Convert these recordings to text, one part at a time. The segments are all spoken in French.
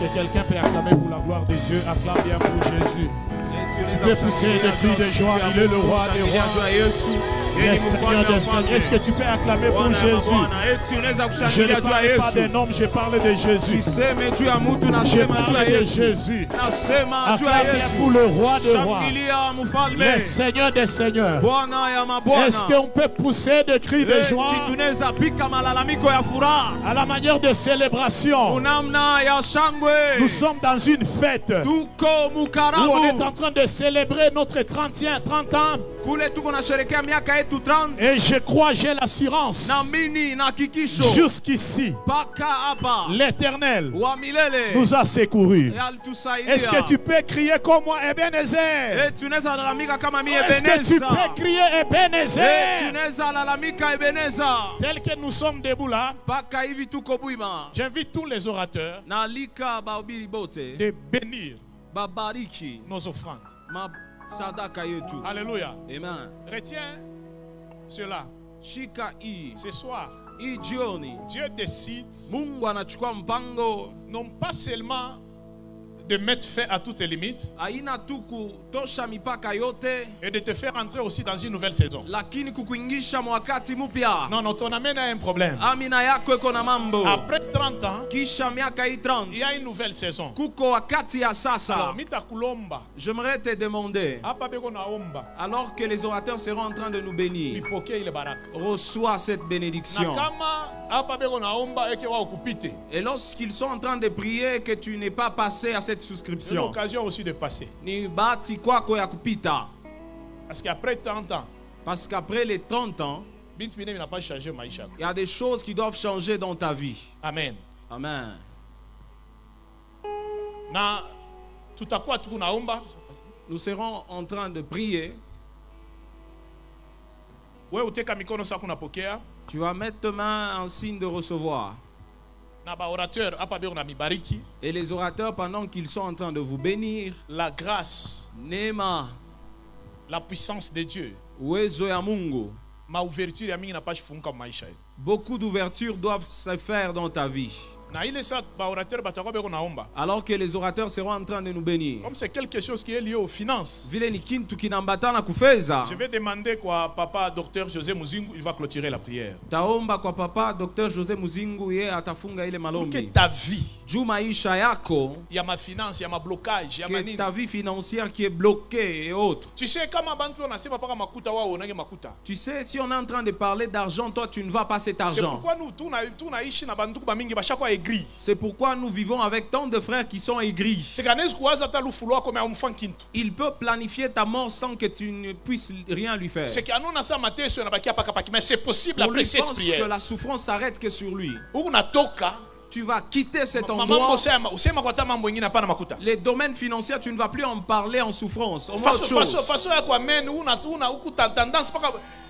que quelqu'un peut acclamer pour la gloire de Dieu? Acclame bien pour Jésus. Tu peux pousser des cris de joie. Il est le roi des rois, le Seigneur des Seigneurs. Est-ce que tu peux acclamer pour Jésus? Je ne parle pas d'un homme, je parle de Jésus. Je parle de Jésus. Acclame bien pour le roi des rois, le Seigneur des Seigneurs. Est-ce qu'on peut pousser des cris de joie à la manière de célébration? Nous sommes dans une fête où on est en train de célébrer notre 30 ans. Et je crois, j'ai l'assurance, jusqu'ici, l'Éternel nous a secourus. Est-ce que tu peux crier comme moi, Ebenezer? Est-ce que tu peux crier Ebenezer? Tel que nous sommes debout là, j'invite tous les orateurs de bénir nos offrandes. Alléluia. Amen. Retiens cela. Ce soir, Dieu décide non pas seulement de mettre fin à toutes les limites et de te faire entrer aussi dans une nouvelle saison. Non, non, ton amène a un problème. Après 30 ans, il y a une nouvelle saison. Alors, j'aimerais te demander, alors que les orateurs seront en train de nous bénir, reçois cette bénédiction. Et lorsqu'ils sont en train de prier, que tu n'es pas passé à cette souscription, c'est l'occasion aussi de passer. Parce qu'après 30 ans, parce qu'après les 30 ans, il y a des choses qui doivent changer dans ta vie. Amen. Amen. Nous serons en train de prier. Tu vas mettre ta main en signe de recevoir. Et les orateurs, pendant qu'ils sont en train de vous bénir, la grâce, Nema, la puissance de Dieu, uwezo ya Mungu, beaucoup d'ouvertures doivent se faire dans ta vie. Alors que les orateurs seront en train de nous bénir. Comme c'est quelque chose qui est lié aux finances, je vais demander quoi papa docteur José Muzingu, il va clôturer la prière. Que ta vie, il y a ma finance, il y a ma blocage, que ta vie financière qui est bloquée et autres. Tu sais, tu sais, si on est en train de parler d'argent, toi tu ne vas pas cet argent. C'est pourquoi nous vivons avec tant de frères qui sont aigris. Il peut planifier ta mort sans que tu ne puisses rien lui faire. Mais c'est possible après cette prière. Que la souffrance s'arrête que sur lui. Tu vas quitter cet endroit. Les domaines financiers, tu ne vas plus en parler en souffrance.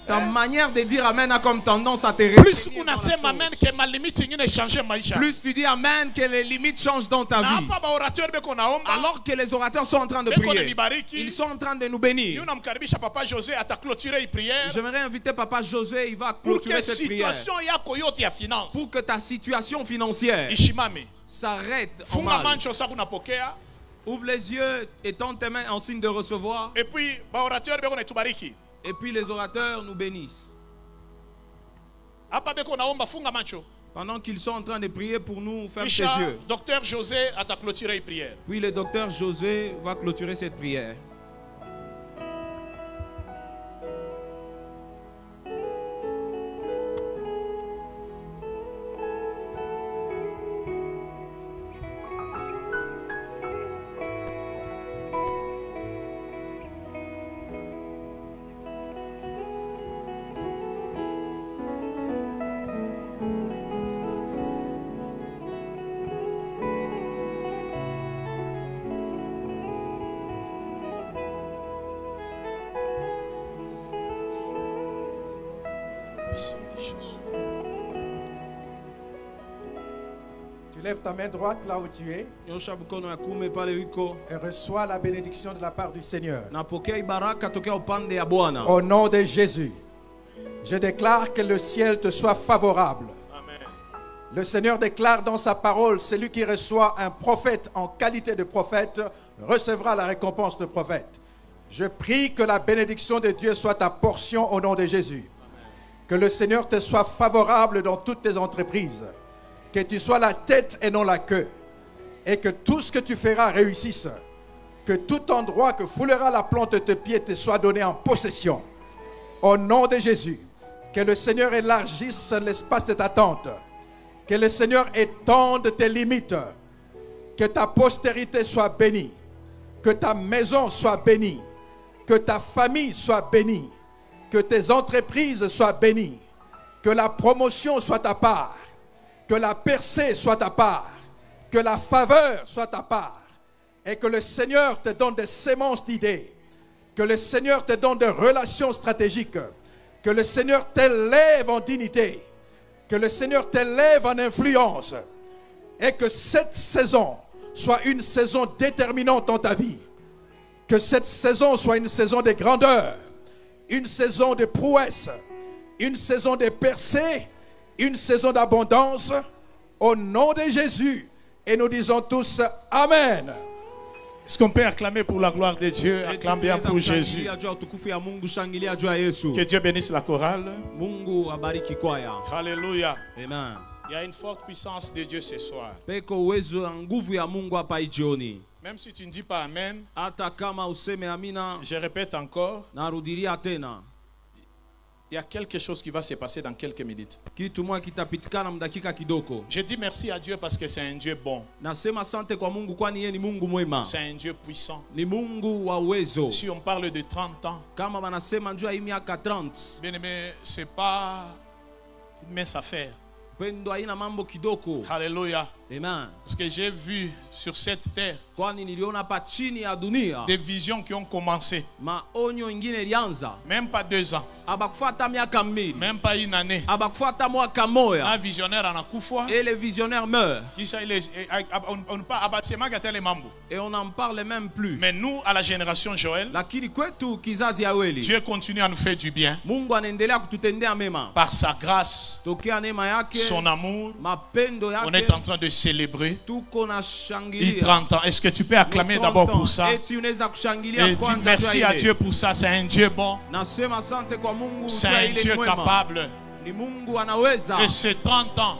Ta manière de dire amen a comme tendance à te plus plus tu dis amen, que les limites changent dans ta vie. Alors que les orateurs sont en train de prier, ils sont en train de nous bénir. J'aimerais inviter Papa José, il va clôturer cette prière. Pour que ta situation financière s'arrête en mal. Ouvre les yeux et tends tes mains en signe de recevoir. Et puis les orateurs nous bénissent. Pendant qu'ils sont en train de prier pour nous, ferme tes yeux. Docteur José a clôturé une prière. Puis le docteur José va clôturer cette prière. Lève ta main droite là où tu es et reçois la bénédiction de la part du Seigneur. Au nom de Jésus, je déclare que le ciel te soit favorable. Amen. Le Seigneur déclare dans sa parole, celui qui reçoit un prophète en qualité de prophète recevra la récompense de prophète. Je prie que la bénédiction de Dieu soit ta portion au nom de Jésus. Que le Seigneur te soit favorable dans toutes tes entreprises. Que tu sois la tête et non la queue. Et que tout ce que tu feras réussisse. Que tout endroit que foulera la plante de tes pieds te soit donné en possession. Au nom de Jésus. Que le Seigneur élargisse l'espace de ta tente. Que le Seigneur étende tes limites. Que ta postérité soit bénie. Que ta maison soit bénie. Que ta famille soit bénie. Que tes entreprises soient bénies. Que la promotion soit ta part. Que la percée soit ta part. Que la faveur soit ta part. Et que le Seigneur te donne des semences d'idées. Que le Seigneur te donne des relations stratégiques. Que le Seigneur t'élève en dignité. Que le Seigneur t'élève en influence. Et que cette saison soit une saison déterminante dans ta vie. Que cette saison soit une saison de grandeur. Une saison de prouesse, une saison de percée, une saison d'abondance, au nom de Jésus. Et nous disons tous Amen. Est-ce qu'on peut acclamer pour la gloire de Dieu? Acclame bien pour Jésus. Que Dieu bénisse la chorale. Alléluia. Amen. Il y a une forte puissance de Dieu ce soir. Même si tu ne dis pas Amen, je répète encore, il y a quelque chose qui va se passer dans quelques minutes. Je dis merci à Dieu parce que c'est un Dieu bon. C'est un Dieu puissant. Si on parle de 30 ans, bien aimé, ce n'est pas une mince affaire. Alléluia. Amen. Parce que j'ai vu sur cette terre des visions qui ont commencé. Même pas 2 ans. Même pas une année. Un visionnaire en a couffoua. Et le visionnaire meurt. Et on n'en parle même plus. Mais nous, à la génération Joël, Dieu continue à nous faire du bien. Par sa grâce, son amour, on est en train de célébrer. Il 30 ans. Est-ce que tu peux acclamer d'abord pour ça? Et dire merci à Dieu pour ça. C'est un Dieu bon. C'est un Dieu capable. Et c'est 30 ans.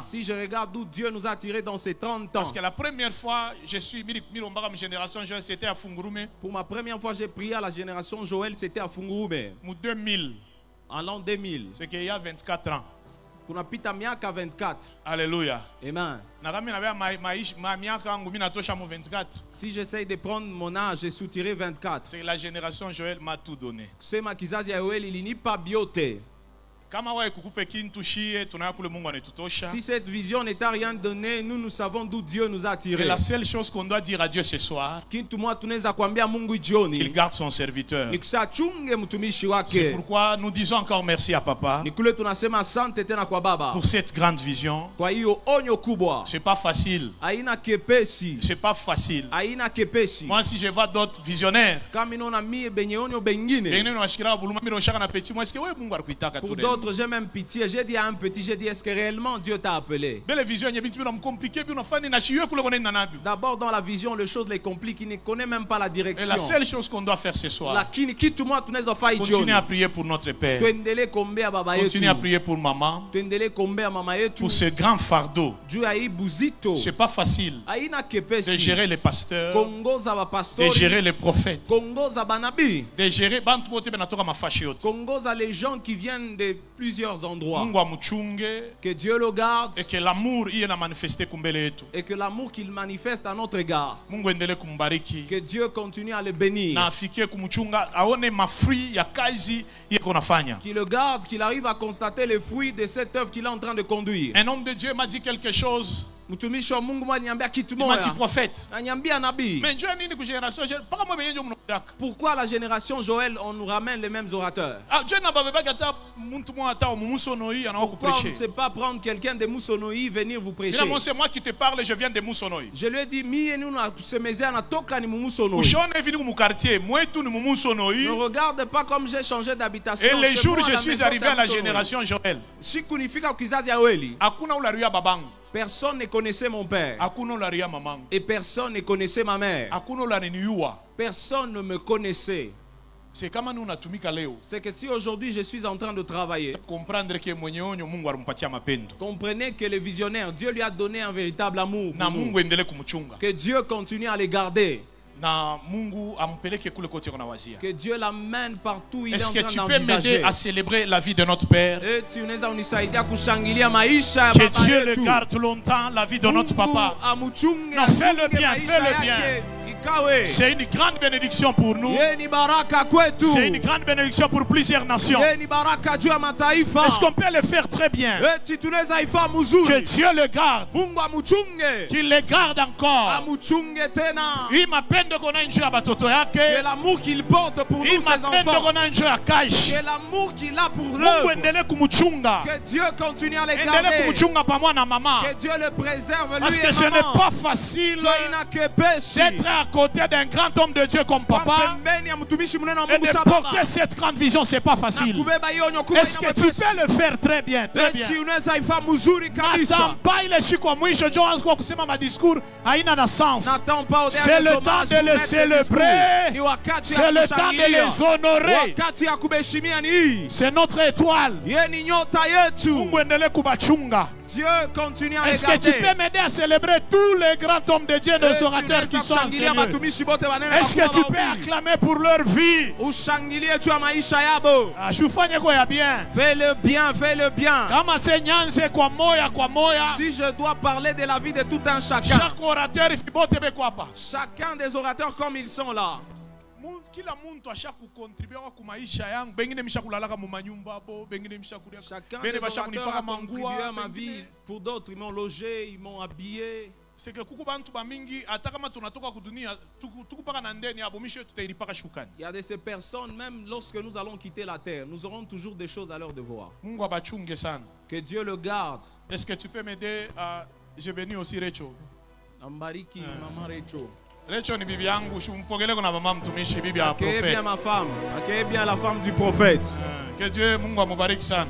Si je regarde d'où Dieu nous a tirés dans ces 30 ans. Parce que la première fois, je suis génération Joël, c'était à Fungurume. Pour ma première fois, j'ai prié à la génération Joël, c'était à Fungurume. En 2000. En l'an 2000. C'est qu'il y a 24 ans. Alléluia. Amen. Si j'essaye de prendre mon âge, j'ai soutiré 24. C'est la génération Joël m'a tout donné. C'est ma kizazi ya Joël, il n'est pas bioté. Si cette vision n'est à rien donné, nous savons d'où Dieu nous a tirés. Et la seule chose qu'on doit dire à Dieu ce soir, qu'il garde son serviteur. C'est pourquoi nous disons encore merci à Papa pour cette grande vision. C'est pas facile. C'est pas facile. Moi, si je vois d'autres visionnaires, pour d'autres, j'ai même pitié. J'ai dit à un petit, j'ai dit, est-ce que réellement Dieu t'a appelé? D'abord, dans la vision, les choses les compliquent. Il ne connaît même pas la direction. Et la seule chose qu'on doit faire ce soir, continuez à prier pour notre Père. Continuez à prier pour maman. Pour ce grand fardeau. C'est pas facile de gérer les pasteurs, de gérer les prophètes, de gérer les gens qui viennent de plusieurs endroits. Que Dieu le garde. Et que l'amour et que l'amour qu'il manifeste à notre égard. Que Dieu continue à le bénir. Qu'il le garde, qu'il arrive à constater les fruits de cette œuvre qu'il est en train de conduire. Un homme de Dieu m'a dit quelque chose. prophète. Pourquoi la génération Joël, on nous ramène les mêmes orateurs? Pourquoi on ne sait pas prendre quelqu'un de Moussonoï venir vous prêcher? C'est moi qui te parle, je viens de Moussonoï. Je lui ai dit, ne regarde pas comme j'ai changé d'habitation. Et les jours où je suis arrivé à la génération Joël, personne ne connaissait mon père. Et personne ne connaissait ma mère. Personne ne me connaissait. C'est que si aujourd'hui je suis en train de travailler, comprenez que le visionnaire, Dieu lui a donné un véritable amour pour nous. Que Dieu continue à les garder. Que Dieu l'amène partout où il est en train d'envisager. Est-ce que tu peux m'aider à célébrer la vie de notre Père? Que Dieu le garde longtemps, la vie de notre papa. Non, fais-le bien, fais-le bien. C'est une grande bénédiction pour nous. C'est une grande bénédiction pour plusieurs nations. Est-ce qu'on peut le faire très bien? Que Dieu le garde. Qu'il le garde encore. Il m'appelle de connaître l'amour qu'il porte pour nous, ses enfants. Que l'amour qu'il a pour nous. Que Dieu continue à les garder. Que Dieu le préserve lui. Parce que ce n'est pas facile d'être à côté d'un grand homme de Dieu comme papa et de porter cette grande vision, c'est pas facile. Est-ce que tu peux le faire très bien, très bien? N'attends pas il est quoi moi je dois kusema ma discours haina na sens. C'est le temps de les célébrer. C'est le temps de les honorer. C'est notre étoile. Dieu continue à les garder. Est-ce que tu peux m'aider à célébrer tous les grands hommes de Dieu, nos orateurs qui sont en Seigneur? Est-ce que tu peux acclamer pour leur vie? Fais-le bien, fais-le bien. Si je dois parler de la vie de tout un chacun, chacun des orateurs comme ils sont là, chacun des orateurs a contribué à ma vie. Pour d'autres, ils m'ont logé, ils m'ont habillé. C'est que il y a de ces personnes, même lorsque nous allons quitter la terre, nous aurons toujours des choses à leur devoir. Que Dieu le garde. Est-ce que tu peux m'aider à... J'ai venu aussi Recho. Ambariki, maman Recho. Recho ni bibi yangu, mpokele kuna mama mtumishi bibi ya prophète. Accueillez bien ma femme, accueillez bien la femme du prophète. Que Dieu Mungu amubariki sana.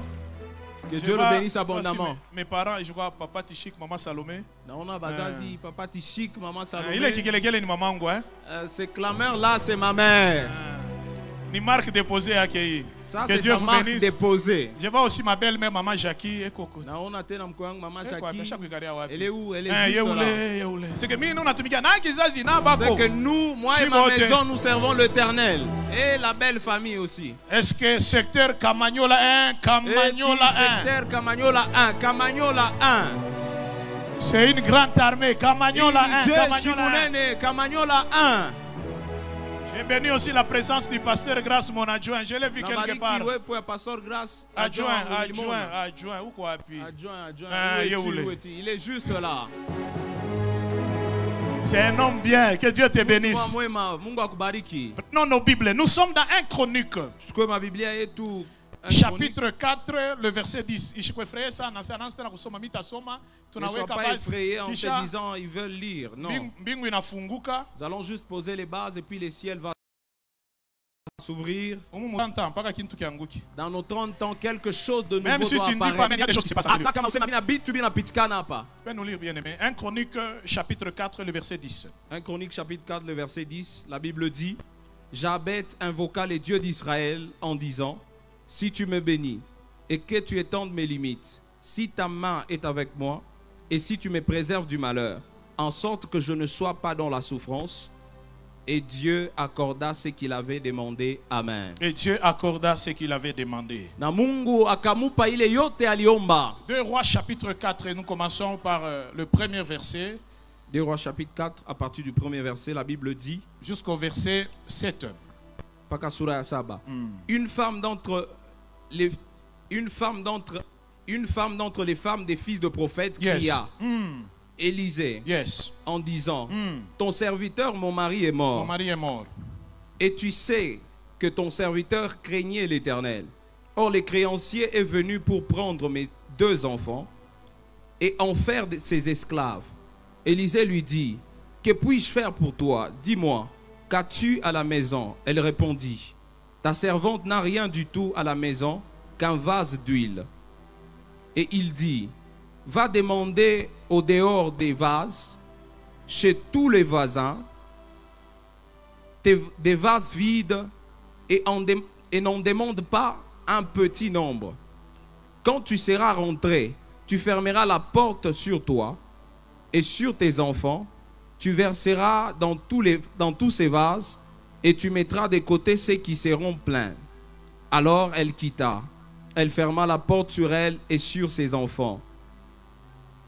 Que Dieu le bénisse abondamment. Mes parents, je crois papa Tichik, maman Salomé. On a bazazi, papa Tichik, maman Salomé. Il est kigelegele ni maman ngo hein. Ce clameur là, c'est ma mère. Ni marque déposée à Kéi. Ça, c'est sa marque déposée. Je vois aussi ma belle-mère, maman Jackie et Coco. On a tenu maman Jackie. Elle est où? Elle est juste là. C'est que nous, moi et ma maison, nous servons l'Éternel. Et la belle famille aussi. Est-ce que secteur Camagnola 1, Camagnola 1? Secteur Camagnola 1, Camagnola 1. C'est une grande armée, Camagnola 1, Camagnola 1. J'ai béni aussi la présence du pasteur Grâce, mon adjoint. Je l'ai vu quelque part. Adjoint. Où quoi appuie? Il est juste là. C'est un homme bien. Que Dieu te bénisse. Non, nos Bibles. Nous sommes dans 1 Chronique. Chapitre 4, le verset 10. Ne sois pas effrayé en te disant ils veulent lire. Non. Nous allons juste poser les bases et puis le ciel va s'ouvrir. Dans nos 30 ans, quelque chose de nouveau même si doit tu ne dis pas, il y a des choses qui se passent. Peux nous lire bien aimé. 1 Chronique chapitre 4, le verset 10. 1 Chronique chapitre 4, le verset 10. La Bible dit: Jabez invoqua les dieux d'Israël en disant: si tu me bénis et que tu étendes mes limites, si ta main est avec moi et si tu me préserves du malheur, en sorte que je ne sois pas dans la souffrance. Et Dieu accorda ce qu'il avait demandé. Amen. Et Dieu accorda ce qu'il avait demandé. 2 Rois chapitre 4, et nous commençons par le premier verset. 2 Rois chapitre 4, à partir du premier verset, la Bible dit jusqu'au verset 7. Une femme d'entre les femmes des fils de prophètes cria: Élisée, yes, en disant, ton serviteur, mon mari est mort. Mon mari est mort. Et tu sais que ton serviteur craignait l'Éternel. Or, le créancier est venu pour prendre mes 2 enfants et en faire ses esclaves. Élisée lui dit, que puis-je faire pour toi? Dis-moi, qu'as-tu à la maison? Elle répondit, ta servante n'a rien du tout à la maison qu'un vase d'huile. Et il dit, va demander au dehors des vases, chez tous les voisins, des vases vides et n'en demande pas un petit nombre. Quand tu seras rentré, tu fermeras la porte sur toi et sur tes enfants. Tu verseras dans tous ces vases et tu mettras de côté ceux qui seront pleins. Alors elle quitta. Elle ferma la porte sur elle et sur ses enfants.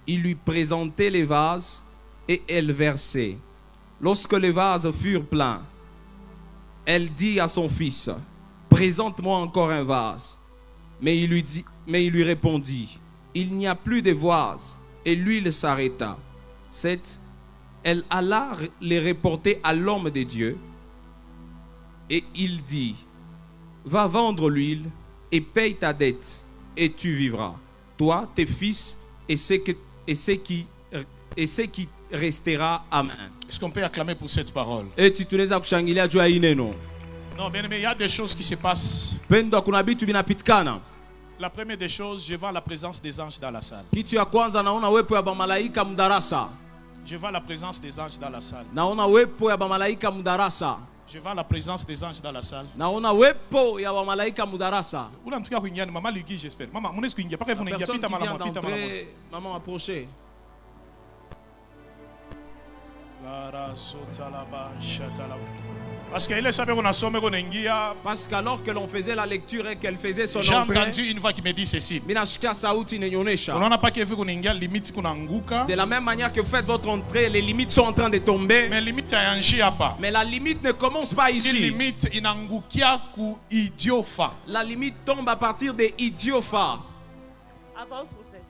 Il lui présentait les vases et elle versait. Lorsque les vases furent pleins, elle dit à son fils, présente-moi encore un vase. Mais il lui répondit, il n'y a plus de vase. Et l'huile s'arrêta. Elle alla les reporter à l'homme de Dieu. Et il dit, va vendre l'huile et paye ta dette et tu vivras. Toi, tes fils et ce qui restera. Amen. Est-ce qu'on peut acclamer pour cette parole? Non, bien aimé, il y a des choses qui se passent. La première des choses, je vois la présence des anges dans la salle. Je vois la présence des anges dans la salle. Je vois la présence des anges dans la salle. Maman lui dit, j'espère. Maman, mon esprit, il n'y a pas personne qui vient d'entrer, maman approchez. Parce qu'alors que l'on faisait la lecture et qu'elle faisait son j'ai entrée, entendu une voix qui me dit ceci. de la même manière que vous faites votre entrée, les limites sont en train de tomber. Mais la limite ne commence pas ici. La limite tombe à partir des idiophas. Avance, prophète.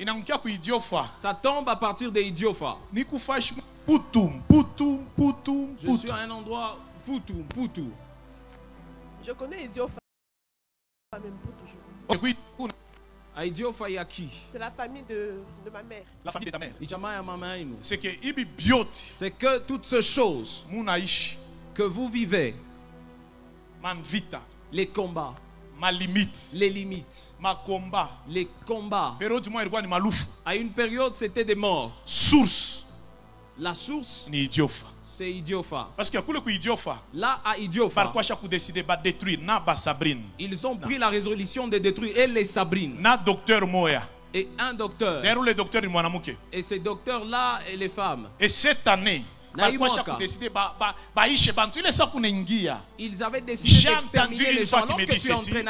Ça tombe à partir des idiophas. Je suis à un endroit Poutou. Je connais Idiofa, même Poutou. Idiofa yaki. C'est la famille de ma mère. La famille de ta mère. C'est que toutes ces choses que vous vivez, les combats, ma limite, les limites, ma combat, les combats, à une période c'était des morts. Source. La source, c'est Idiofa. Parce que là à Idiofa, ils ont pris la résolution de détruire et les Sabrine. Et un docteur. Et ces docteurs là et les femmes. Et cette année, ils avaient décidé d'exterminer les gens. Alors que tu entraînes,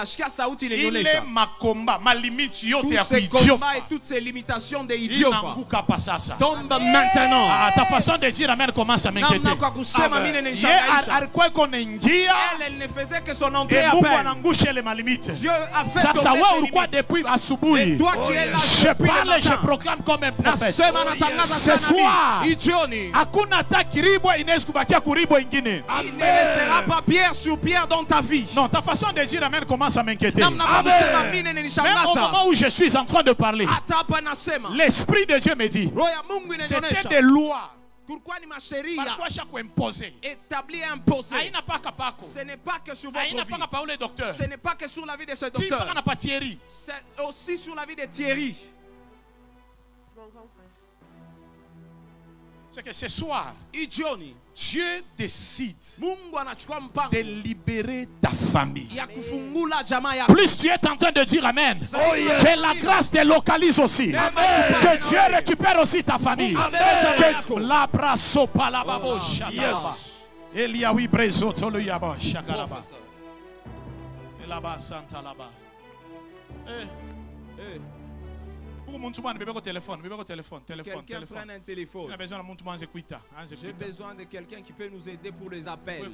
il est ma combat, ma limite, tous ces combats et toutes ces limitations des idiophas tombent maintenant. Ta façon de dire amen commence à m'inquiéter. Elle ne faisait que son entrée à peine. Dieu a fait tomber ses limites. Et toi qui es là, je parle et je proclame comme un prophète. Ce soir, il ne restera pas pierre sur pierre dans ta vie. Non, ta façon de dire amen commence à m'inquiéter. Même au moment où je suis en train de parler, l'Esprit de Dieu me dit, c'était des lois. Établi et imposé. Ce n'est pas que sur votre vie. Ce n'est pas que sur la vie de ce docteur. C'est aussi sur la vie de Thierry. C'est mon grand frère. C'est que ce soir, Dieu décide de libérer ta famille. Plus tu es en train de dire amen, que la grâce te localise aussi. Que Dieu récupère aussi ta famille. Quelqu'un prenne un téléphone. J'ai besoin de quelqu'un qui peut nous aider pour les appels.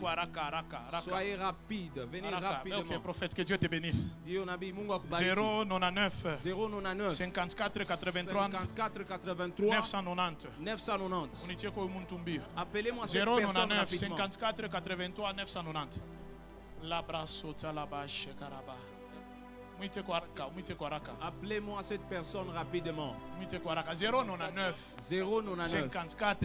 Soyez rapide, venez rapidement. Ok, prophète, que Dieu te bénisse. 099 54 83 990. 990. Appelez-moi cette personne 099 rapidement. 54 83 990. Labrasota labash karaba. Appelez-moi cette personne rapidement. 099 54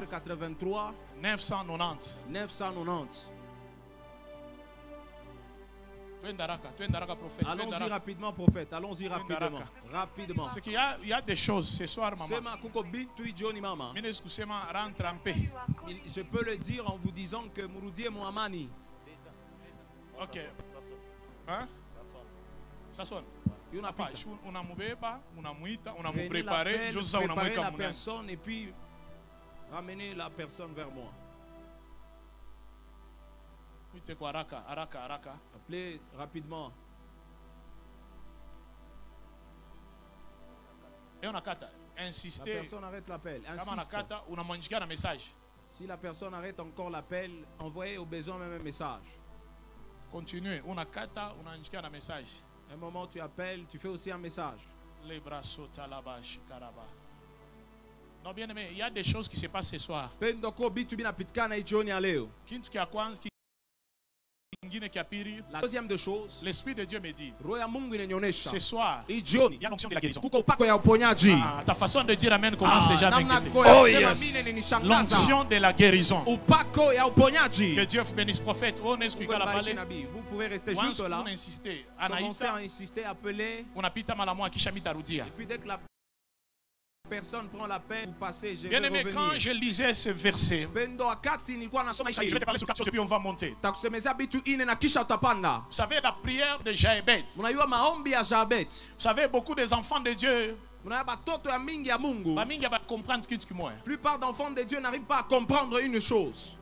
83 990. 990. Allons-y rapidement, prophète. Allons-y rapidement. Rapidement. C'est qu'il y a des choses ce soir, maman. Je peux le dire en vous disant que Mouroudi Mouamani. Ok. Hein? Ça sonne. On a préparé la personne et puis ramener la personne vers moi. Appelez rapidement. Et on a insisté. La personne arrête l'appel. Si la personne arrête encore l'appel, envoyez au besoin même un message. Continuez. On a un message. Un moment tu appelles, tu fais aussi un message. Les bras sautent à la bâche, caraba. Non, bien aimé, il y a des choses qui se passent ce soir. La deuxième des choses, l'Esprit de Dieu me dit, ce soir, il y a l'onction de la guérison. Ta façon de dire Amen commence déjà à m'inquiéter. Oh yes. L'onction de la guérison. Que Dieu bénisse prophète. Vous pouvez rester juste là. Commencez à insister, appeler. Et puis dès que la personne prend la peine, vous passez, je bien vais aimé, revenir. quand je lisais ce verset, je vais te parler sur 4 choses et puis on va monter. Vous savez, la prière de Jaébet. Vous savez, beaucoup des enfants de Dieu, la plupart d'enfants de Dieu n'arrivent pas à comprendre une chose.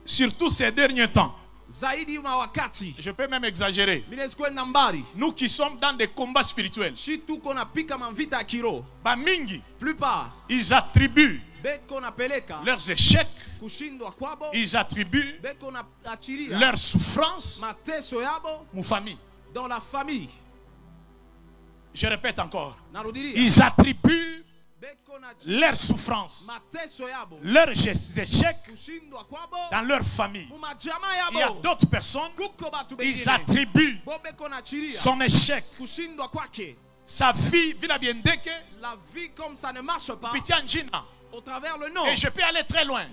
Surtout ces derniers temps. Je peux même exagérer. Nous qui sommes dans des combats spirituels, plupart, ils attribuent leurs échecs, ils attribuent leurs souffrances aux familles. Dans la famille. Je répète encore. Ils attribuent leurs souffrances, leurs échecs dans leur famille. Il y a d'autres personnes, ils attribuent son échec, sa vie, la vie comme ça ne marche pas, au travers le nom. Et je peux aller très loin.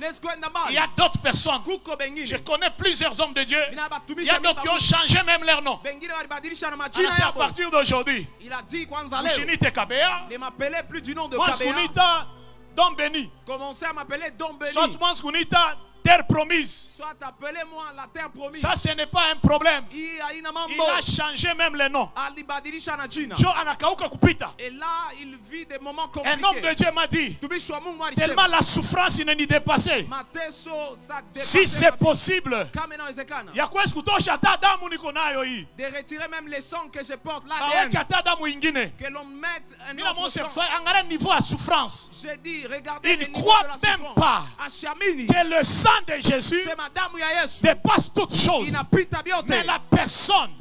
Il y a d'autres personnes. Je connais plusieurs hommes de Dieu. Il y a d'autres qui ont changé même leur nom. C'est à partir d'aujourd'hui. Il a dit ne m'appelez plus du nom de Kabea. Don Béni. Commencez à m'appeler Don Béni. Terre promise. Soit appelez-moi la terre promise. Ça, ce n'est pas un problème. Il a changé même les noms. Et là, il vit des moments compliqués. Un homme de Dieu m'a dit, tellement la souffrance il n'est dépassée. Si c'est possible, de retirer même les sangs que je porte là, que l'on mette un autre sang. J'ai dit, regardez, il ne croit même pas que le sang de Jésus dépasse toutes choses. Mais la personne,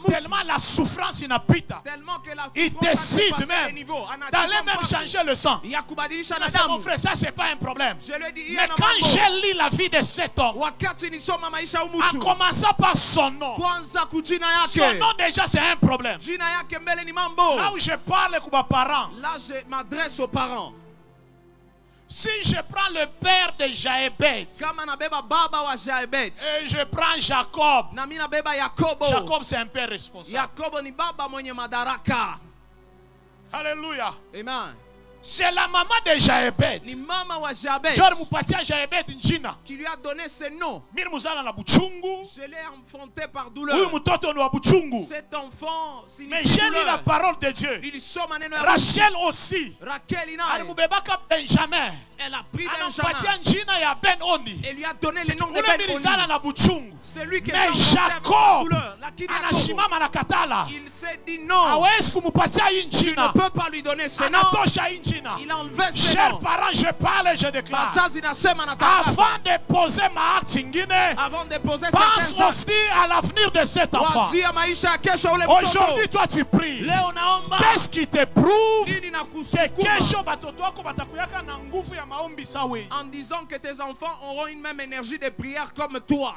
tellement la souffrance il décide même d'aller même changer le sang. Mon frère, ça c'est pas un problème. Mais quand j'ai lu la vie de cet homme, en commençant par son nom déjà c'est un problème. Là où je parle aux parents, là je m'adresse aux parents. Si je prends le père de Jaébet et je prends Jacob, Jacob c'est un père responsable. Alléluia. Amen. C'est la maman de Jaébet qui lui a donné ce nom. Je l'ai enfanté par douleur. Cet enfant signifie mais j'ai lu la parole de Dieu. Rachel aussi. Benjamin. Elle a pris Benjamin et lui a donné le nom de Ben-Oni. Celui qui est en Jacob, il s'est dit non. Tu ne peux pas lui donner ce nom. Il a enlevé ce nom. Chers parents, je parle et je déclare. Avant de poser ma acte, pense aussi à l'avenir de cet enfant. Aujourd'hui, toi tu pries. Qu'est-ce qui te prouve en disant que tes enfants auront une même énergie de prière comme toi?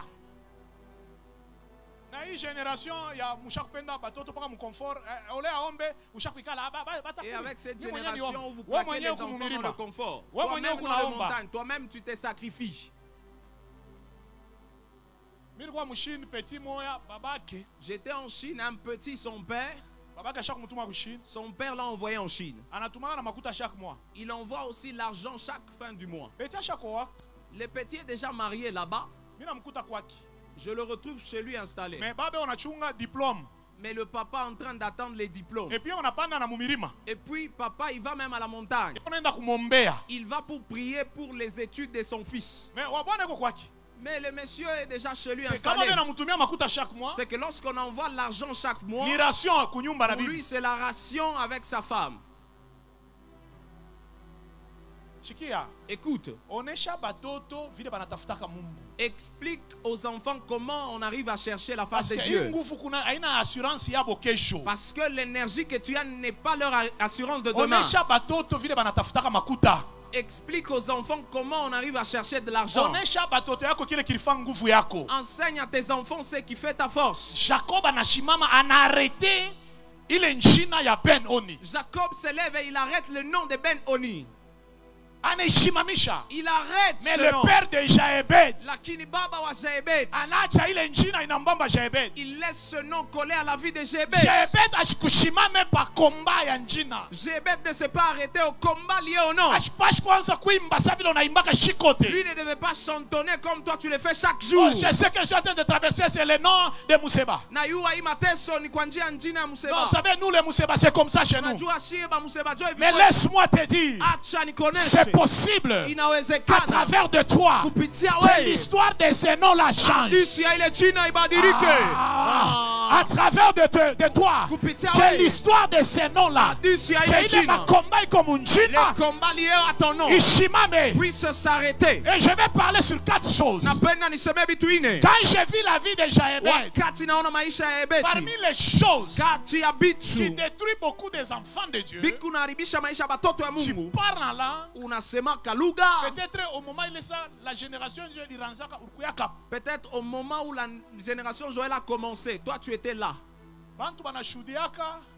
Et avec cette génération, vous plaquez les enfants dans le confort. Toi-même dans la montagne, toi-même tu te sacrifies. J'étais en Chine, un petit, son père l'a envoyé en Chine. Il envoie aussi l'argent chaque fin du mois. Le petit est déjà marié là-bas. Je le retrouve chez lui installé. Mais le papa est en train d'attendre les diplômes. Et puis papa il va même à la montagne. Il va pour prier pour les études de son fils. Mais le monsieur est déjà chez lui installé. C'est que lorsqu'on envoie l'argent chaque mois, pour lui c'est la ration avec sa femme. Écoute, explique aux enfants comment on arrive à chercher la face de Dieu. Parce que l'énergie que tu as n'est pas leur assurance de demain. Explique aux enfants comment on arrive à chercher de l'argent. Enseigne à tes enfants ce qui fait ta force. Jacob se lève et il arrête le nom de Ben-Oni. Il arrête. Mais le père de Jaébet, il laisse ce nom coller à la vie de Jaébet. Jaébet ne s'est pas arrêté au combat lié au nom. Lui ne devait pas chantonner comme toi tu le fais chaque jour. Je sais que je suis en train de traverser, c'est le nom de Mousseba. Non, vous savez, nous les Mousseba, c'est comme ça chez nous. Mais laisse-moi te dire, c'est possible à travers de toi que l'histoire de ces noms-là change. À travers de toi que l'histoire de ces noms-là puisse s'arrêter. Et je vais parler sur 4 choses. Quand j'ai vu la vie de Jaébet, parmi les choses qui détruisent beaucoup des enfants de Dieu, tu parles en langue. Peut-être au moment où la génération peut-être au moment où la génération Joël a commencé, toi tu étais là.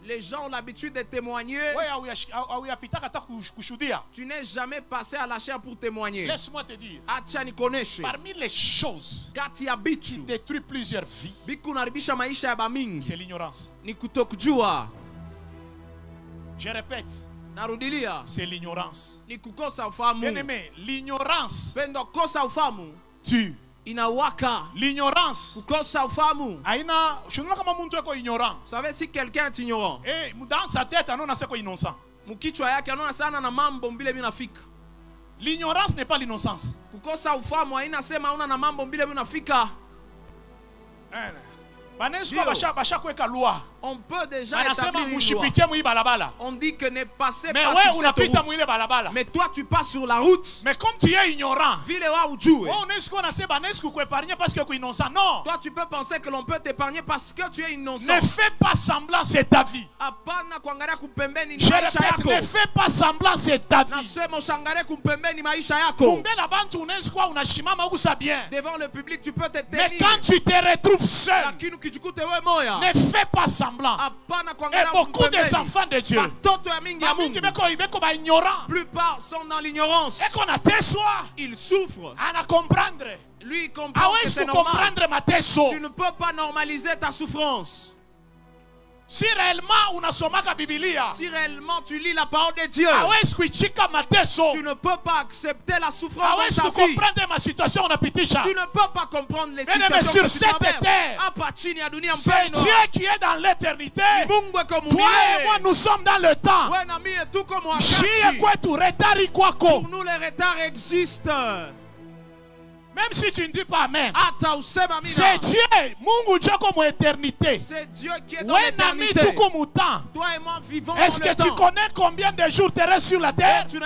Les gens ont l'habitude de témoigner. Tu n'es jamais passé à la chair pour témoigner. Laisse-moi te dire, parmi les choses qui détruisent plusieurs vies, c'est l'ignorance. Je répète, c'est l'ignorance. Bien-aimé, l'ignorance tue. L'ignorance. Vous savez, si quelqu'un est ignorant, dans sa tête, c'est innocent. L'ignorance n'est pas l'innocence. On peut déjà établir une loi. On dit que ne passez pas sur cette route. Mais toi tu passes sur la route. Mais comme tu es ignorant, toi tu peux penser que l'on peut t'épargner parce que tu es innocent. Ne fais pas semblant, c'est ta vie. Je répète, ne fais pas semblant, c'est ta vie. Devant le public tu peux te tenir. Mais quand tu te retrouves seul, ne fais pas semblant. Et beaucoup des enfants de Dieu, la plupart sont dans l'ignorance. Ils souffrent. Lui il comprend que c'est normal. Tu ne peux pas normaliser ta souffrance. Si réellement tu lis la parole de Dieu, tu ne peux pas accepter la souffrance dans ta vie. Tu ne peux pas comprendre les situations que tu traverses. C'est Dieu qui est dans l'éternité. Toi et moi, nous sommes dans le temps. Pour nous, les retards existent. Même si tu ne dis pas Amen, c'est Dieu. C'est Dieu qui est dans l'éternité. Toi et moi vivons dans le temps. Est-ce que tu connais combien de jours tu restes sur la terre? Mais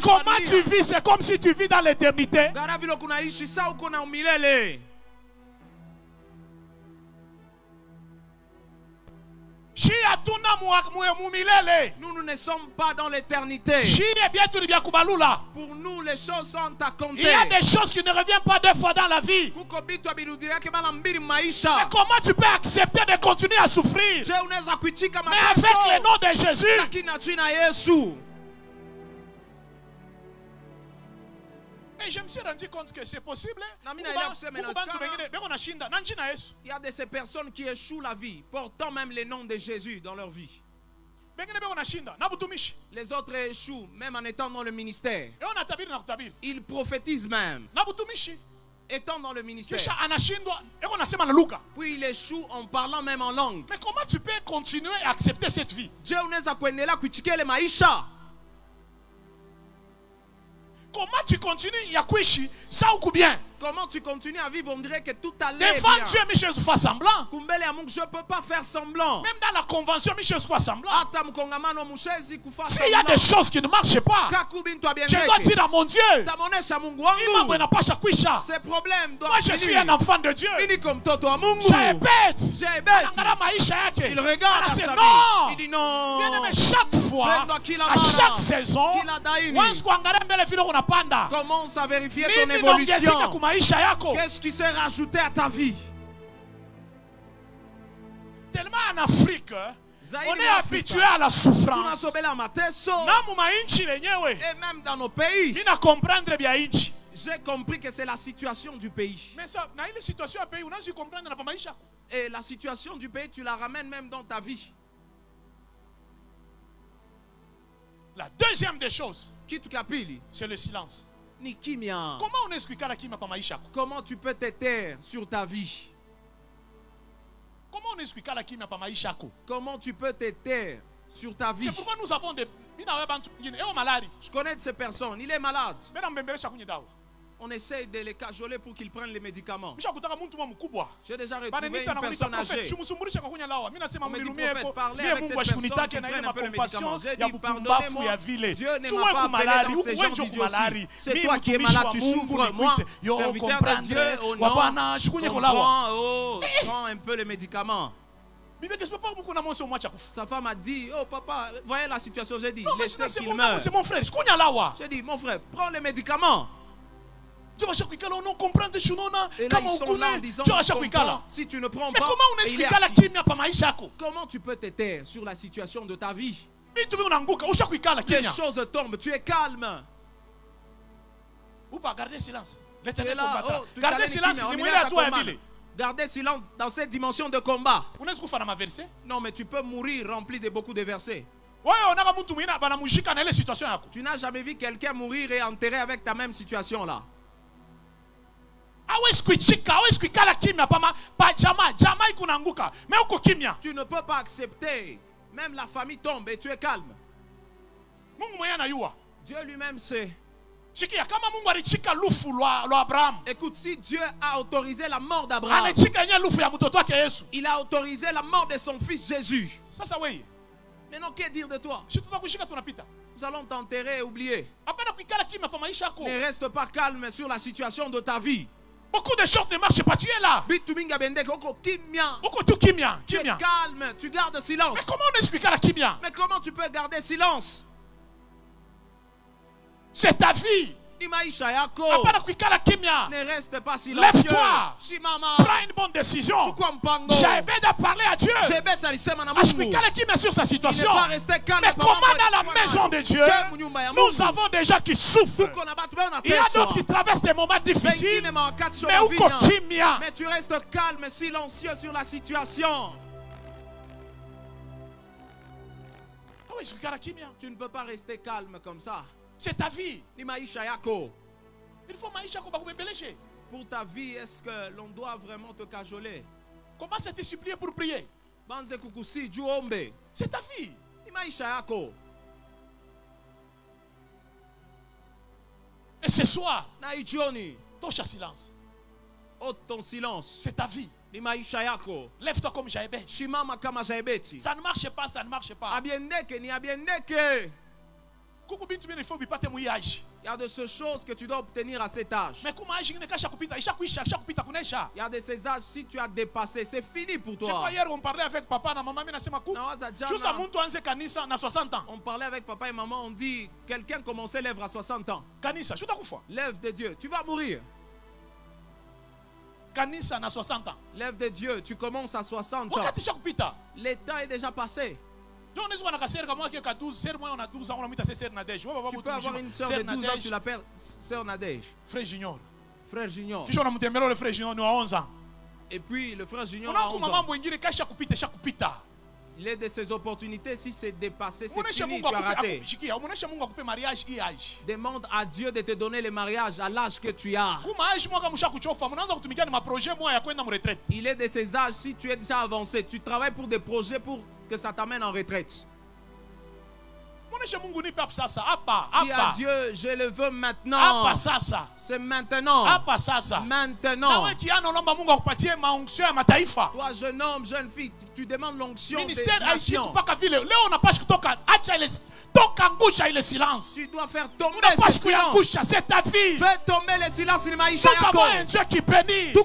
comment tu vis? C'est comme si tu vis dans l'éternité. Nous ne sommes pas dans l'éternité. Pour nous, les choses sont à compter. Il y a des choses qui ne reviennent pas deux fois dans la vie. Mais comment tu peux accepter de continuer à souffrir? Mais avec le nom de Jésus. Et je me suis rendu compte que c'est possible. Il y a de ces personnes qui échouent la vie, portant même le nom de Jésus dans leur vie. Les autres échouent, même en étant dans le ministère. Ils prophétisent même, étant dans le ministère. Puis ils échouent en parlant même en langue. Mais comment tu peux continuer à accepter cette vie? Comment tu continues à kuishi ça ou bien? Comment tu continues à vivre? On dirait que tout allait devant Dieu, Michel fait semblant. Je ne peux pas faire semblant. Même dans la convention, Michel fait semblant. S'il y a des choses qui ne marchent pas, je dois dire à mon Dieu, ces problèmes doivent moi je suis un enfant de Dieu. J'ai bête. Il regarde sa vie. Il dit non. Chaque fois, à chaque saison, commence à vérifier ton évolution. Qu'est-ce qui s'est rajouté à ta vie? Tellement en Afrique, on est habitué à la souffrance. Et même dans nos pays, j'ai compris que c'est la situation du pays. Et la situation du pays, tu la ramènes même dans ta vie. La deuxième des choses, c'est le silence. Comment on explique la kimia kwa maisha? Comment tu peux te taire sur ta vie? Comment on explique la kimia kwa maisha? Comment tu peux te taire sur ta vie? C'est pourquoi nous avons des... Je connais de ces personnes, il est malade. On essaye de les cajoler pour qu'ils prennent les médicaments. J'ai déjà retrouvé une personne âgée. On me dit, prophète, parlez avec cette personne qui prenne un peu les médicaments. J'ai dit, pardonnez-moi, Dieu ne m'a pas appelé dans ces gens d'idiotie. C'est toi qui es malade, tu souffres. Moi, serviteur de Dieu, oh non, comprends, oh, prends un peu les médicaments. Sa femme a dit, oh papa, voyez la situation, j'ai dit, laissez qu'il meure. C'est mon frère, j'ai dit, mon frère, prends les médicaments. Et là, ils sont là en disant, si tu ne prends pas, comment tu peux te taire sur la situation de ta vie? Les choses tombent, tu es calme. Garder silence. Garder silence, garder silence dans cette dimension de combat. Non, mais tu peux mourir rempli de beaucoup de versets. Tu n'as jamais vu quelqu'un mourir et enterré avec ta même situation là. Tu ne peux pas accepter. Même la famille tombe et tu es calme. Dieu lui-même sait. Écoute, si Dieu a autorisé la mort d'Abraham, il a autorisé la mort de son fils Jésus. Maintenant, que dire de toi? Nous allons t'enterrer et oublier. Ne reste pas calme sur la situation de ta vie. Beaucoup de choses ne marchent pas, tu es là. Tu es calme, tu gardes silence. Mais comment on explique la kimia? Mais comment tu peux garder silence? C'est ta vie. Ne reste pas silencieux. Lève-toi. Prends une bonne décision. J'ai besoin de parler à Dieu. Sur sa situation. Mais comment dans la maison de Dieu, nous avons des gens qui souffrent. Il y a d'autres qui traversent des moments difficiles. Mais tu restes calme, silencieux sur la situation. Tu ne peux pas rester calme comme ça. C'est ta vie. Ni maisha yako. Il faut maisha ko bakubembeleshe. Pour ta vie, est-ce que l'on doit vraiment te cajoler? Commence à te supplier pour prier. Banze kukusi ju ombe. C'est ta vie. Ni maisha yako. Et ce soir, na ijioni, tosha silence. Ôte ton silence. C'est ta vie. Ni maisha yako. Lève-toi comme Jaébet. Shimama kama Jaébeti. Ça ne marche pas, ça ne marche pas. Abiendeke ni abiendeke. Il y a de ces choses que tu dois obtenir à cet âge. Il y a de ces âges, si tu as dépassé, c'est fini pour toi. Hier, on parlait avec papa et maman. On parlait avec papa et maman, on dit quelqu'un commençait l'œuvre à 60 ans. L'œuvre de Dieu, tu vas mourir. L'œuvre de Dieu, tu commences à 60 ans. Le temps est déjà passé. Tu peux avoir une soeur de 12 ans, tu l'appelles sœur Nadège. Frère Junior. Frère Junior. Le frère Junior a 11 ans. Et puis le frère Junior a 11 ans. Il est de ces opportunités, si c'est dépassé, c'est fini, tu as raté. Demande à Dieu de te donner le mariage à l'âge que tu as. Il est de ces âges, si tu es déjà avancé, tu travailles pour des projets pour que ça t'amène en retraite. Dis à Dieu, je le veux maintenant. C'est maintenant. Maintenant. Toi, jeune homme, jeune fille, tu demandes l'onction des nations. Tu dois faire tomber ce silence. C'est ta vie. Fais tomber le silence. Nous avons un Dieu qui bénit. Nous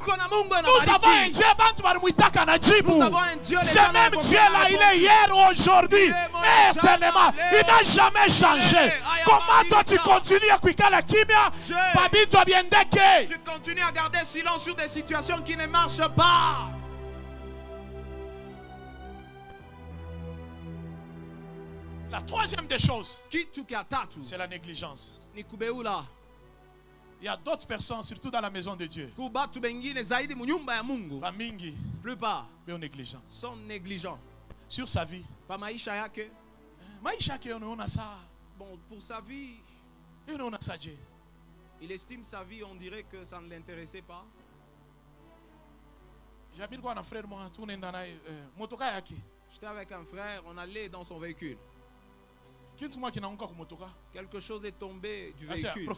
avons un Dieu. Ce même Dieu-là, il est hier, aujourd'hui, éternellement. Il n'a jamais changé. Comment toi tu continues à quitter la kimia? Tu continues à garder silence sur des situations qui ne marchent pas. La troisième des choses, c'est la négligence. Il y a d'autres personnes, surtout dans la maison de Dieu. La plupart sont négligents sur sa vie. Bon, pour sa vie, il estime sa vie, on dirait que ça ne l'intéressait pas. J'étais avec un frère, on allait dans son véhicule. Quelque chose est tombé du véhicule.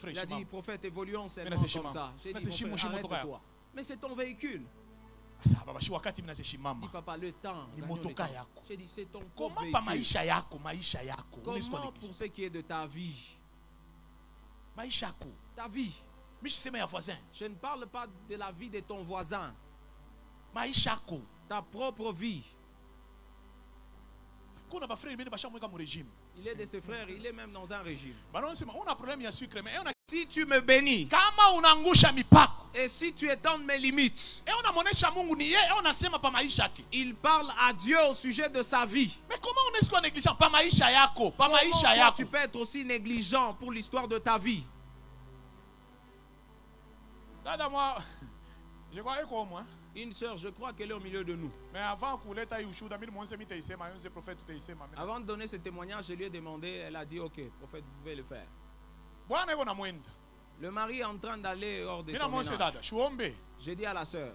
Il a dit, prophète, évoluons seulement comme ça. J'ai dit, mon frère, arrête-toi. Mais c'est ton véhicule. Il dit, papa, le temps. J'ai dit, c'est ton véhicule. Comment pour ce qui est de ta vie? Ta vie. Je ne parle pas de la vie de ton voisin. Ta propre vie. Il est de ses frères, il est même dans un régime. Si tu me bénis, et si tu étends mes limites, il parle à Dieu au sujet de sa vie. Mais comment on est négligent? Comment tu peux être aussi négligent pour l'histoire de ta vie? Je crois qu'au moins. Une sœur, je crois qu'elle est au milieu de nous. Mais avant de donner ce témoignage, je lui ai demandé, elle a dit, ok, prophète, vous pouvez le faire. Le mari est en train d'aller hors de son ménage. J'ai dit à la sœur,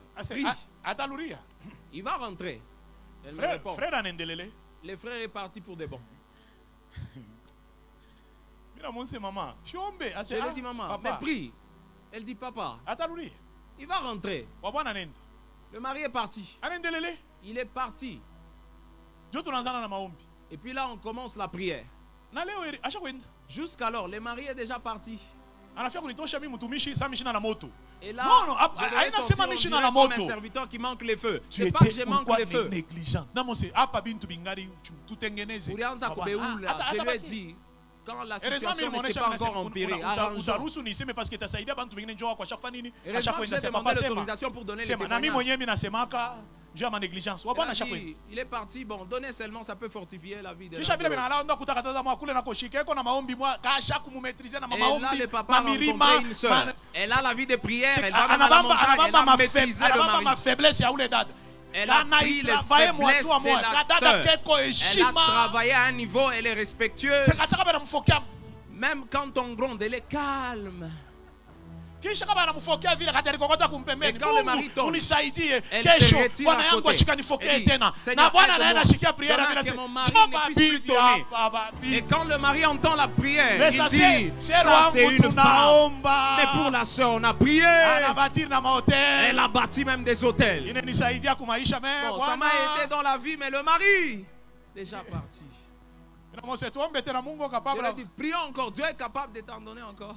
il va rentrer. Elle me répond, le frère est parti pour de bon. Je lui ai dit, maman, mais prie. Elle dit, papa, il va rentrer. Le mari est parti. Il est parti. Et puis là, on commence la prière. Jusqu'alors, le mari est déjà parti. Et là, je devais sortir comme un serviteur qui manque les feux. C'est pas que je manque les feux. Je lui ai dit, quand la situation ne s'est pas encore empirée, heureusement que j'ai demandé l'autorisation pour donner les témoignages. Il est parti, bon, donnez seulement, ça peut fortifier la vie de l'homme. Et là, le papa a rencontré une soeur. Elle a la vie de prière, elle va même à la montagne, elle a maîtrisé le mari. Elle a pris les faiblesses de la sœur. Elle a travaillé à un niveau, elle est respectueuse. Même quand on gronde, elle est calme. Et quand le mari tombe, elle se retire à côté. Elle dit, Seigneur, aide-moi que mon mari ne puisse plus tomber. Et quand le mari entend la prière, il dit, ça c'est une femme. Mais pour la soeur, on a prié. Elle a bâti même des hôtels. Bon, ça m'a aidé dans la vie, mais le mari, déjà parti. Je lui ai dit, prions encore, Dieu est capable de t'en donner encore.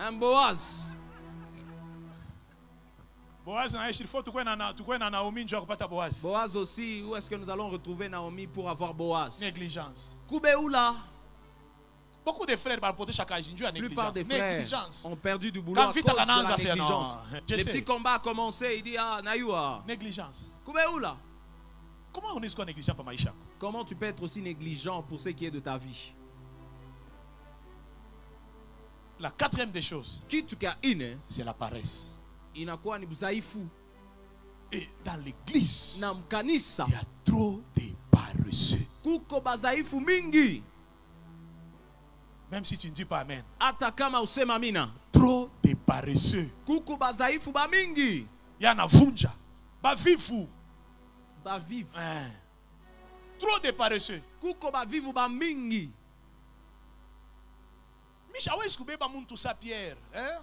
Un Boaz. Boaz aussi, où est-ce que nous allons retrouver Naomi pour avoir Boaz? Négligence. Kubeoula. Beaucoup de frères La plupart des frères ont perdu du boulot à cause de la négligence. Les petits combats ont commencé, il dit, ah, Nayoua. Négligence. Kubeoula. Comment on est négligent pour Maïcha? Comment tu peux être aussi négligent pour ce qui est de ta vie? La quatrième des choses, c'est la paresse. Et dans l'église, il y a trop de paresseux. Même si tu ne dis pas amen. Trop de paresseux. Il y en a vunja. Trop de paresseux.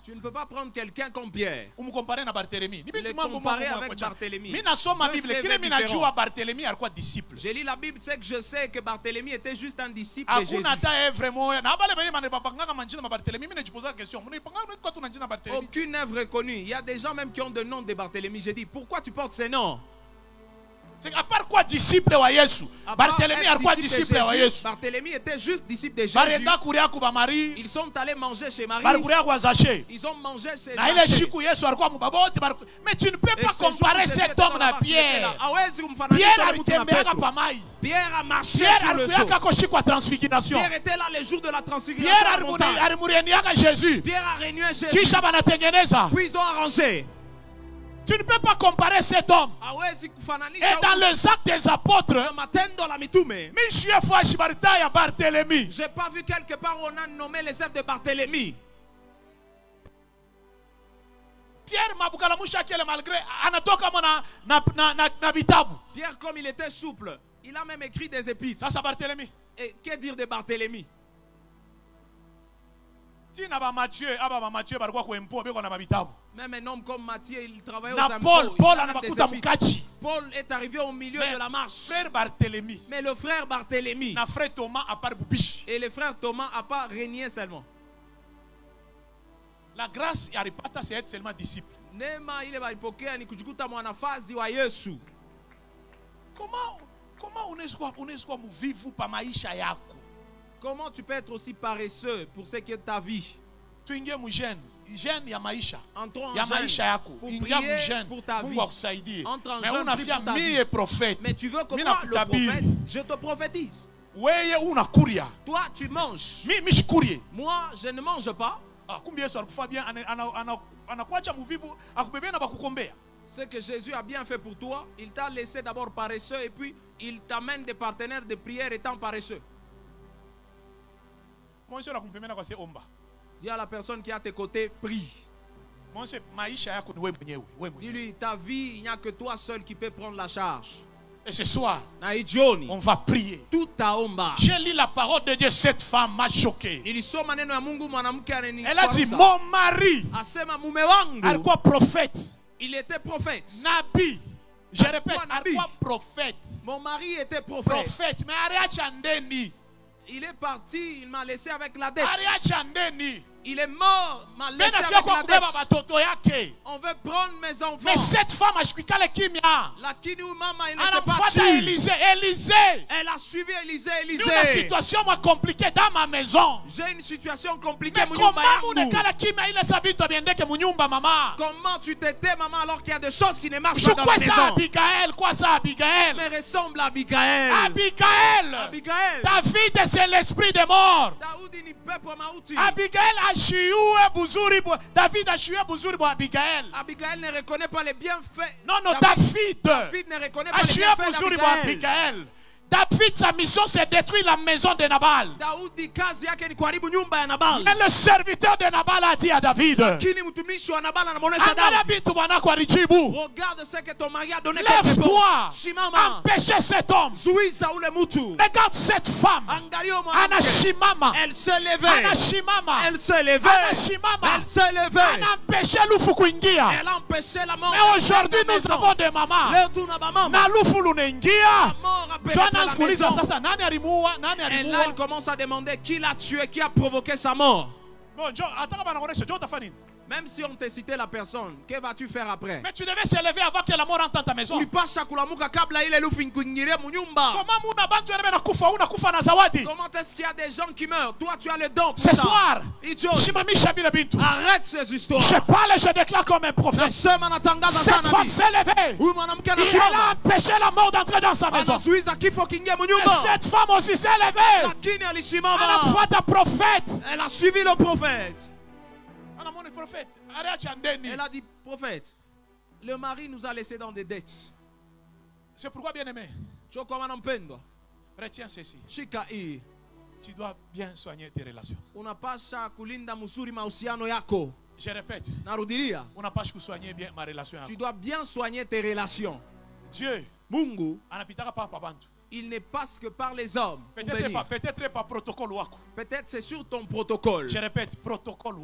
Tu ne peux pas prendre quelqu'un comme Pierre. Le comparer avec Barthélemy. J'ai lu la Bible, c'est que je sais que Barthélemy était juste un disciple de Jésus. Aucune œuvre reconnue. Il y a des gens même qui ont le nom de Barthélemy. J'ai dit, pourquoi tu portes ces noms? C'est à part quoi disciple de Jésus? Barthélemy a quoi disciple de Jésus? Barthélemy était juste disciple de Jésus. Ils sont allés manger chez Marie. Ils ont mangé chez Zachée. Mais tu ne peux pas comparer cet homme à Pierre. Pierre a marché sur le seau. Pierre était là le jour de la transfiguration. Pierre a régné Jésus. Puis ils ont arrangé. Tu ne peux pas comparer cet homme. Et dans les actes des apôtres, je n'ai pas vu quelque part où on a nommé les œuvres de Barthélemy. Pierre, Pierre, comme il était souple, il a même écrit des épîtres. Ça, c'est Barthélemy. Et que dire de Barthélemy? Même un homme comme Matthieu, il travaillait aux impôts. Paul est arrivé au milieu de la marche. Mais le frère Barthélemy et le frère Thomas n'a pas régné seulement. La grâce, c'est être seulement disciple. Comment on est vivre par maïcha yako? Comment tu peux être aussi paresseux pour ce qui est de ta vie? Entrons en jeûne pour prier pour ta vie. Entre en jeûne pour ta vie. Mais tu veux que moi, le prophète, je te prophétise. Toi, tu manges. Moi, je ne mange pas. Ce que Jésus a bien fait pour toi, il t'a laissé d'abord paresseux et puis il t'amène des partenaires de prière étant paresseux. Dis à la personne qui est à tes côtés, prie. Dis-lui, ta vie, il n'y a que toi seul qui peut prendre la charge. Et ce soir, on va prier. J'ai lu la parole de Dieu, cette femme m'a choqué. Elle a dit, mon mari, à quoi prophète? Il était prophète. Nabi. Je répète, à quoi prophète? Mon mari était prophète. Prophète, mais Ariachandeni. Il est parti, il m'a laissé avec la dette. Ariachandeni. Il est mort, m'a laissé avec la dette. On veut prendre mes enfants. Mais cette femme a suivi la kimia. La kinu maman, il ne s'est pas tué. Élisée. Elle a suivi Élisée. Une situation compliquée dans ma maison. J'ai une situation compliquée. Mais comment tu t'étais, maman, alors qu'il y a des choses qui ne marchent pas dans la maison? Quoi ça, Abigail? Mais ressemble à Abigail. Abigail. David, c'est l'esprit des morts. Abigail ashiue buzuri David ashiue buzuri bwa Abigail. Abigail ne reconnaît pas les bienfaits. Non, David ne reconnaît pas les bienfaits d'Abigail. David, sa mission, c'est détruire la maison de Nabal. Mais le serviteur de Nabal a dit à David, regarde ce que ton mari a donné. Lève-toi, empêchez cet homme. Regarde cette femme, Anashimama. Elle se levait. Elle se levait. Elle a empêché Lufukuingia. Elle a empêché la mort. Mais aujourd'hui, nous avons des mamans. Na Lufulunengia. Et là, il commence à demander qui l'a tué, qui a provoqué sa mort. Même si on t'a cité la personne, que vas-tu faire après? Mais tu devais se lever avant que la mort entre dans ta maison. Comment est-ce qu'il y a des gens qui meurent? Toi, tu as le don. Ce soir, arrête ces histoires. Je parle et je déclare comme un prophète. Cette femme s'est levée. Elle a empêché la mort d'entrer dans sa maison. Et cette femme aussi s'est levée. Elle a foi de prophète. Elle a suivi le prophète. Elle a dit, prophète, le mari nous a laissé dans des dettes. C'est pourquoi, bien aimé, retiens ceci. Tu dois bien soigner tes relations. Je répète, tu dois bien soigner tes relations. Dieu, Mungu, il ne passe que par les hommes. Peut-être pas protocole. Peut-être c'est sur ton protocole. Je répète, protocole.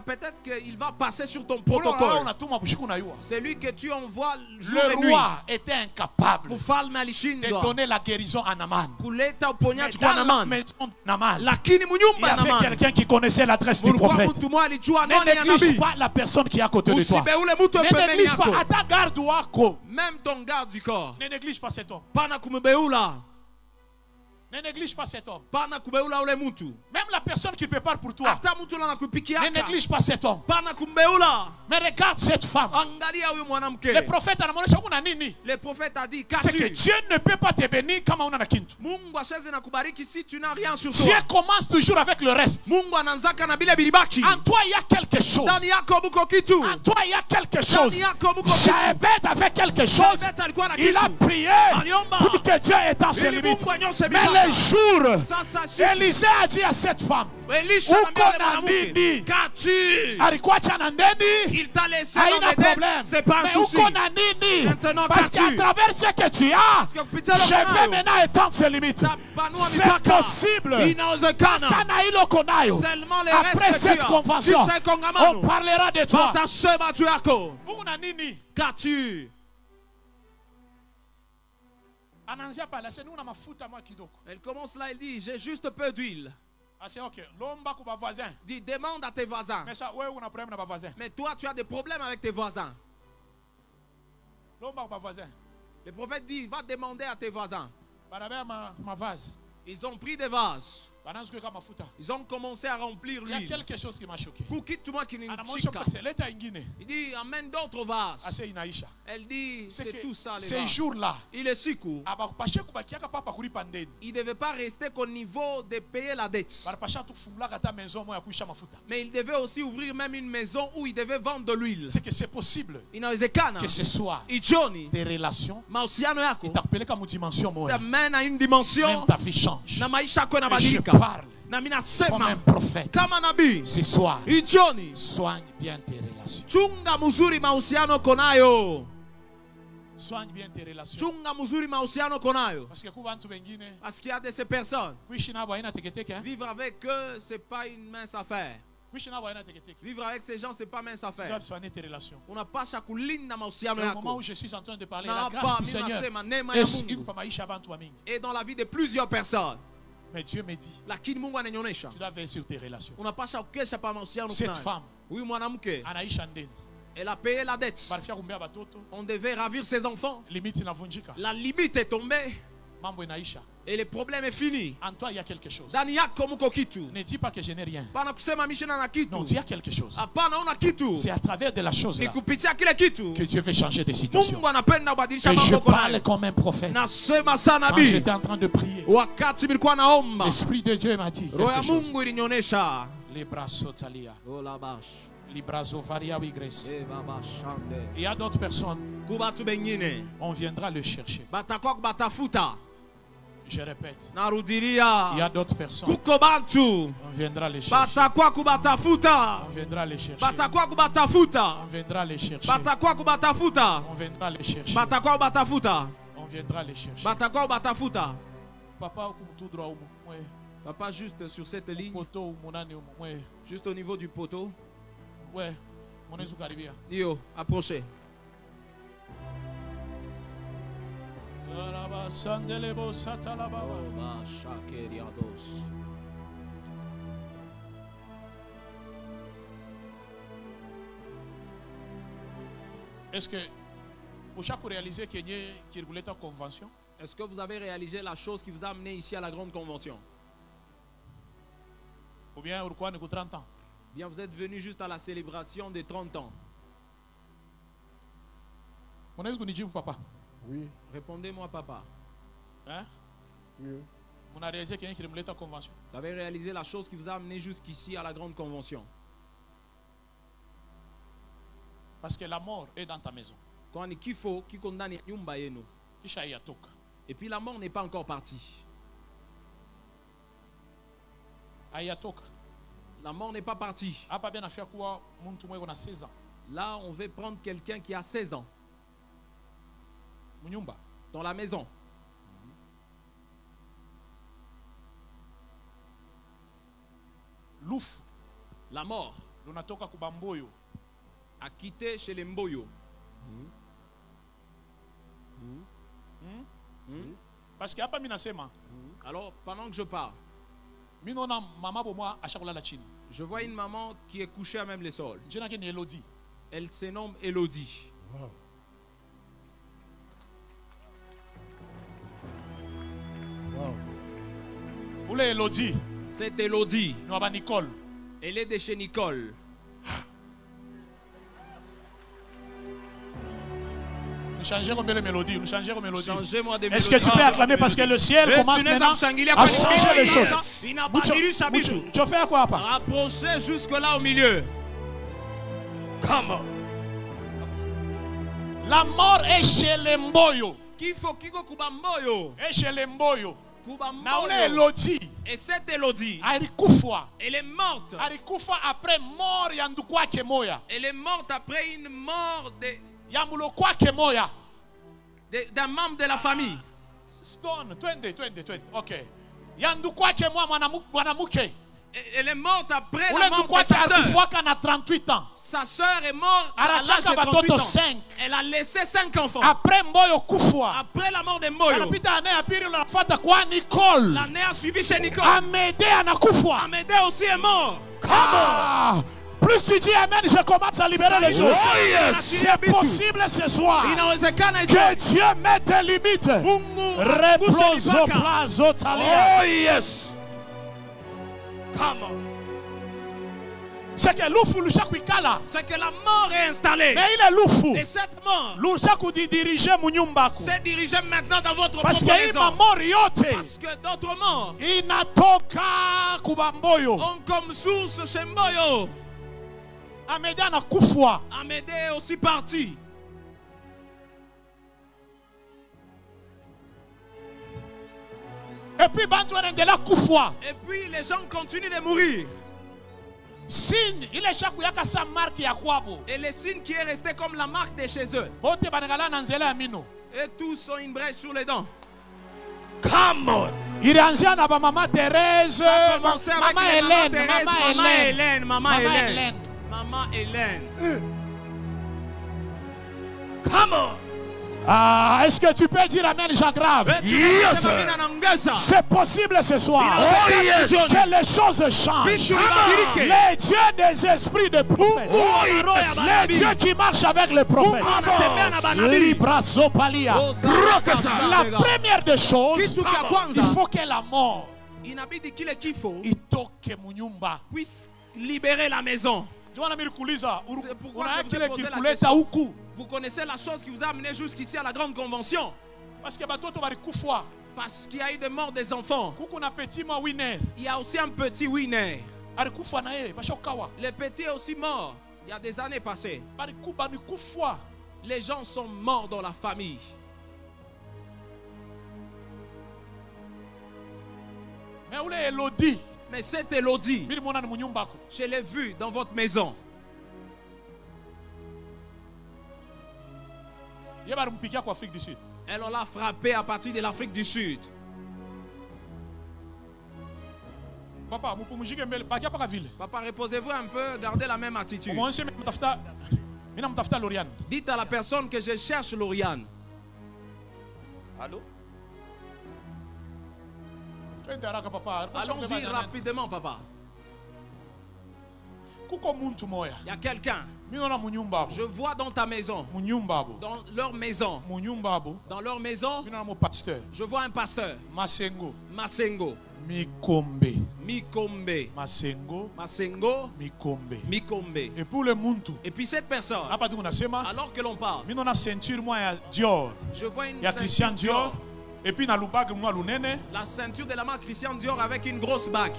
Peut-être qu'il va passer sur ton protocole. C'est lui que tu envoies jour et nuit. Le roi était incapable de donner la guérison à Naman. Mais dans la maison de Naman, il y avait quelqu'un qui connaissait l'adresse du prophète. Ne néglige pas la personne qui est à côté de toi. Ne néglige pas à ta garde. Même ton garde du corps. Ne néglige pas cet homme. Ne néglige pas cet homme. Même la personne qui prépare pour toi. Ne néglige pas cet homme. Mais regarde cette femme. Le prophète a dit, c'est que Dieu ne peut pas te bénir comme on a kintu. Dieu commence toujours avec le reste. En toi il y a quelque chose. En toi il y a quelque chose. Jaébed avait quelque chose. Il a prié pour que Dieu étende ses limites. Mais le jour, Élisée a dit à cette femme, il t'a laissé dans des dettes. C'est pas un souci. Parce qu'à travers ce que tu as, je vais maintenant étendre ses limites. C'est possible. Après cette convention, on parlera de toi. Qu'as-tu? Elle commence là, elle dit, j'ai juste peu d'huile. Dis, demande à tes voisins. Mais toi, tu as des problèmes avec tes voisins. Le prophète dit, va demander à tes voisins. Ils ont pris des vases. Ils ont commencé à remplir l'huile. Il y a quelque chose qui m'a choqué. Il dit, amène d'autres vases. Elle dit, c'est tout ça. Ces jours-là, il est si court. Il ne devait pas rester qu'au niveau de payer la dette. Mais il devait aussi ouvrir même une maison où il devait vendre de l'huile. C'est que c'est possible que ce soit des relations qui t'appellent comme une dimension. T'amène à une dimension. Même ta vie change. Je parle comme un prophète. Ce soir, soigne bien tes relations. Soigne bien tes relations. Parce qu'il y a de ces personnes. Vivre avec eux, ce n'est pas une mince affaire. Vivre avec ces gens, ce n'est pas mince affaire. Tu dois soigner tes relations. On n'a pas chakulinda mahusiano yako. Au moment où je suis en train de parler, la grâce du Seigneur est dans la vie de plusieurs personnes. Mais Dieu me dit, tu dois veiller sur tes relations. Cette femme, elle a payé la dette. On devait ravir ses enfants. La limite est tombée. Et le problème est fini. En toi, il y a quelque chose. Ne dis pas que je n'ai rien. Non, il y a quelque chose. C'est à travers de la chose là que Dieu veut changer des situations. Et je parle comme un prophète. Quand j'étais en train de prier, l'Esprit de Dieu m'a dit quelque chose. Les bras sotalia. Il y a d'autres personnes. On viendra le chercher. Je répète. Il y a d'autres personnes. On viendra les chercher. On viendra les chercher. On viendra les chercher. On viendra les chercher. On viendra les chercher. Papa, juste sur cette ligne. Juste au niveau du poteau. Ouais. Yo, approchez. Est-ce que vous avez réalisé qu'il y a une convention? Est-ce que vous avez réalisé la chose qui vous a amené ici à la grande convention? Ou bien 30 ans? Bien, vous êtes venu juste à la célébration des 30 ans. Papa? Oui. Répondez-moi, papa. Hein? Oui. Vous avez réalisé qu'il y a une convention? Vous avez réalisé la chose qui vous a amené jusqu'ici à la grande convention? Parce que la mort est dans ta maison. Et puis la mort n'est pas encore partie. La mort n'est pas partie. Là, on veut prendre quelqu'un qui a 16 ans. Dans la maison. Louf. La mort. A quitté chez les Mboyo. Parce qu'il n'y a pas minasema. Alors, pendant que je parle, je vois une maman qui est couchée à même les sols. Elle se nomme Elodie. Wow. Wow. Où est Elodie? C'est Elodie. Nicole. Elle est de chez Nicole. Changez-moi des mélodies. Changez-moi des mélodies. Est-ce que tu peux acclamer parce que le ciel commence maintenant à changer les choses? Tu fais quoi, papa? Rapprochez jusque-là au milieu. Come. La mort est chez les Mboyo. Et chez les Mboyo. Elodie. Et cette Elodie, elle est morte. Elle est morte après une mort d'un membre de la famille. Stone, 20. Ok. Elle est morte après la mort de sa soeur. Sa soeur est morte à l'âge de 38 ans. Elle a laissé 5 enfants. Après la mort de Mboyo, l'année a suivi chez Nicole. Amédée aussi est mort. Plus tu dis amen, je commence à libérer les gens. C'est possible ce soir que Dieu mette des limites. Oh yes. Come on. C'est que la mort est installée. Mais il est loufou. Et cette mort c'est dirigé maintenant dans votre propre maison. Parce que d'autres morts ont comme source chez Mboyo. Amédée est aussi parti. Et puis les gens continuent de mourir. Signe, il est chaque sa marque ya kwabo. Et le signe qui est resté comme la marque de chez eux. Et tous ont une brèche sur les dents. Come on. Il est ancien à maman Thérèse, maman Hélène, maman Hélène. Come on. Ah, est-ce que tu peux dire amen, Jean Grave? Yes. C'est possible ce soir. Que les choses changent. Les dieux des esprits de prophètes. Les dieux qui marchent avec les prophètes. Libra Sopalia. La première des choses, il faut que la mort puisse libérer la maison. C'est pourquoi je vous ai posé la question. Vous connaissez la chose qui vous a amené jusqu'ici à la grande convention. Parce qu'il y a eu des morts des enfants. Il y a aussi un petit Winner. Le petit est aussi mort il y a des années passées. Les gens sont morts dans la famille. Mais cette Élodie, je l'ai vue dans votre maison. Elle l'a frappé à partir de l'Afrique du Sud. Papa, reposez-vous un peu, gardez la même attitude. Dites à la personne que je cherche Lauriane. Allô? Allons-y rapidement, papa. Il y a quelqu'un. Je vois dans ta maison. Dans leur maison. Dans leur maison. Je vois un pasteur. Masengo. Mikombe. Masengo. Mikombe. Et puis cette personne, alors que l'on parle, je vois une ceinture Dior. Et puis la ceinture de la marque Christian Dior avec une grosse bague.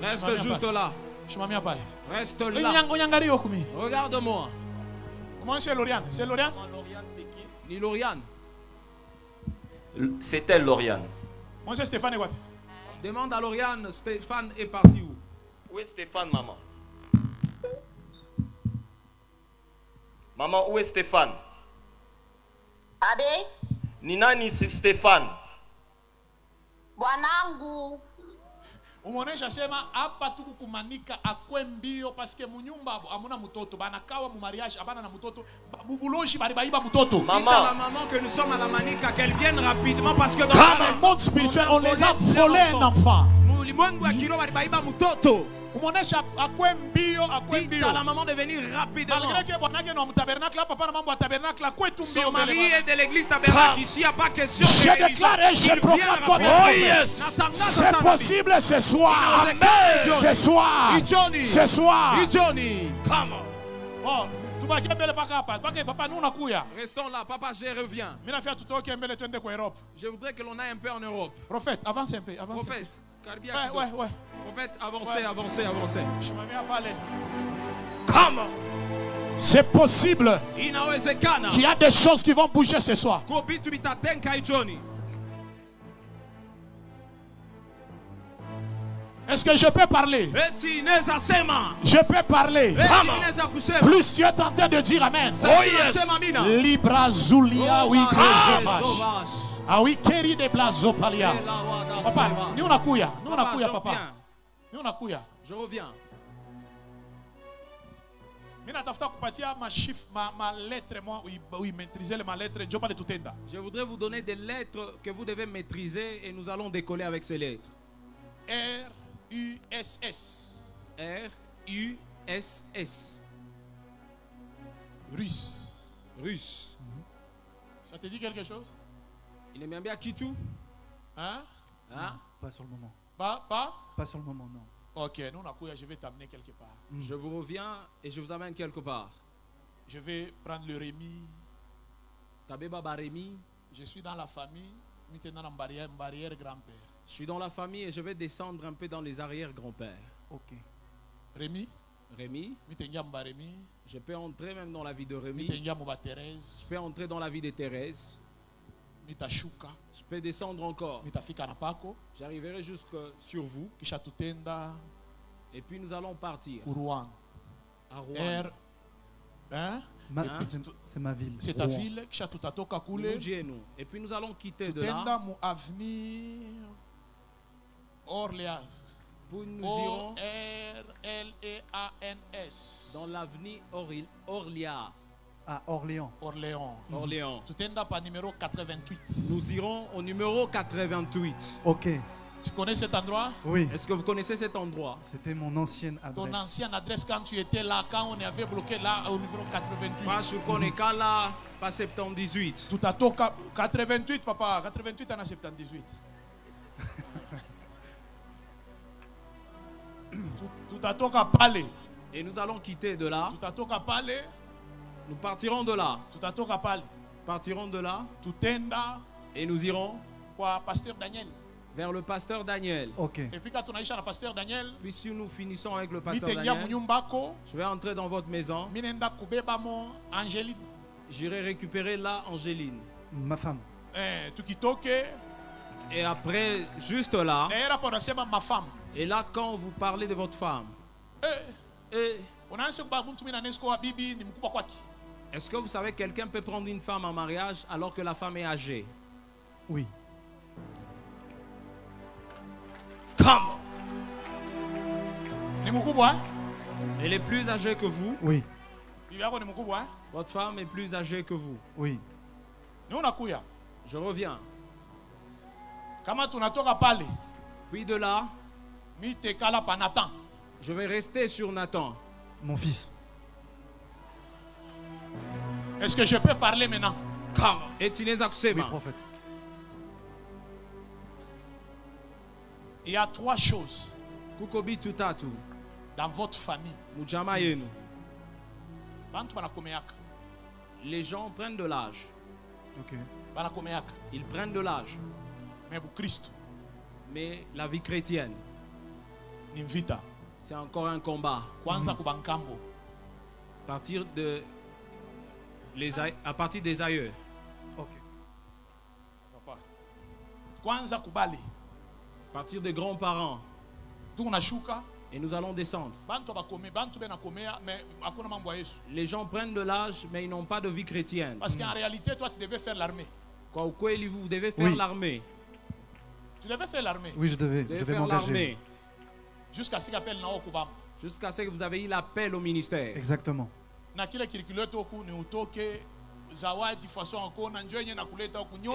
Reste juste là. Reste là. Regarde-moi. Comment c'est Lauriane? C'est Lauriane? Ni Lauriane. C'était Lauriane. Moi c'est Stéphane et quoi? Demande à Lauriane, Stéphane est parti où? Où est Stéphane, maman? Maman, où est Stéphane? Abe? Nina ni Stéphane. Bwanangu. Umonesha sema hapa tuku kumanika akwe mbio paske munyumba amuna mutoto banakawa mu mariage abana na mutoto bubuloshi bari baiba mutoto. Maman, la maman que nous sommes à la manika qu'elle vienne rapidement parce que dans le monde spirituel on les a volé un enfant. Mulimwengu ya kilo bari baiba mutoto. Umonesha akwe mbio akwe mbio. Dites à la maman de venir rapidement. Malgré que bwanake no tabernacle papa na mambo tabernacle akwe tu mbio. Son mari est de l'église tabernacle ici, il n'y a pas question. Je déclare et je proclame comme c'est possible ce soir. Amen. Ce soir. Ce soir. Come on. Bon, tu vas kembele paka papa nous nakuya. Restons là, papa, je reviens. Mina fait tout kembele twende ko Europe. Je voudrais que l'on aille un peu en Europe. Prophète, avance un peu, avance. Prophète, ouais. Prophète, avancez. Je m'en viens parler. Come on. C'est possible qu'il y a des choses qui vont bouger ce soir. Est-ce que je peux parler? Je peux parler. Plus tu es en train de dire amen. Oh yes. Libra Zulia, oui, ah oui, Keri de Blazopalia. Papa, nous on a couilla, papa. Nous on a couilla. Je reviens. Je voudrais vous donner des lettres que vous devez maîtriser et nous allons décoller avec ces lettres. R-U-S-S. R-U-S-S. Russe. Ça te dit quelque chose? Il aime bien Kitou? Hein? Pas sur le moment. Pas sur le moment, non. Ok, nous je vais t'amener quelque part. Je vous reviens et je vous amène quelque part. Je vais prendre le Rémi. Je suis dans la famille. Maintenant en barrière grand-père. Je suis dans la famille et je vais descendre un peu dans les arrière-grands-pères. Ok. Rémi. Je peux entrer même dans la vie de Rémi. Je peux entrer dans la vie de Thérèse. Je peux descendre encore. J'arriverai jusque sur vous. Et puis nous allons partir. À Rouen. C'est ma ville. C'est ta ville. Et puis nous allons quitter de là. Orléans. Nous irons O-R-L-E-A-N-S. dans l'avenue Orléans. À Orléans. Orléans. Tu t'en pas numéro 88. Nous irons au numéro 88. Ok. Tu connais cet endroit? Oui. Est-ce que vous connaissez cet endroit? C'était mon ancienne adresse. Ton ancienne adresse quand tu étais là, quand on avait bloqué là au numéro 88. Face au Konekala, pas 78. Tout à tout 88, papa. 88 en 78. Tout à tout parler. Et nous allons quitter de là. Tout à tout parler. Nous partirons de là. Tout à tout parler. Partirons de là. Tout tenda. Et nous irons. Quoi, pasteur Daniel? Vers le pasteur Daniel. Ok. Et puis quand on a eu le pasteur Daniel, puis si nous finissons avec le pasteur Daniel, je vais entrer dans votre maison. J'irai récupérer là Angéline. Ma femme. Et après, juste là. Et là, quand vous parlez de votre femme. Est-ce que vous savez que quelqu'un peut prendre une femme en mariage alors que la femme est âgée? Oui. Come. Elle est plus âgée que vous? Oui. Votre femme est plus âgée que vous? Oui. Je reviens. Puis de là, je vais rester sur Nathan. Mon fils. Est-ce que je peux parler maintenant? Come. Et tu n'es Oui, prophète. Il y a trois choses dans votre famille. Les gens prennent de l'âge. Okay. Ils prennent de l'âge. Mais la vie chrétienne, c'est encore un combat. À partir des aïeux. Okay. À partir des grands-parents. Et nous allons descendre. Les gens prennent de l'âge, mais ils n'ont pas de vie chrétienne. Parce qu'en réalité, toi, tu devais faire l'armée. Vous devez faire l'armée. Tu devais faire l'armée. Oui, je devais m'engager. Jusqu'à ce qu'appelle Nao Kubam. Jusqu'à ce que vous avez eu l'appel au ministère. Exactement. Et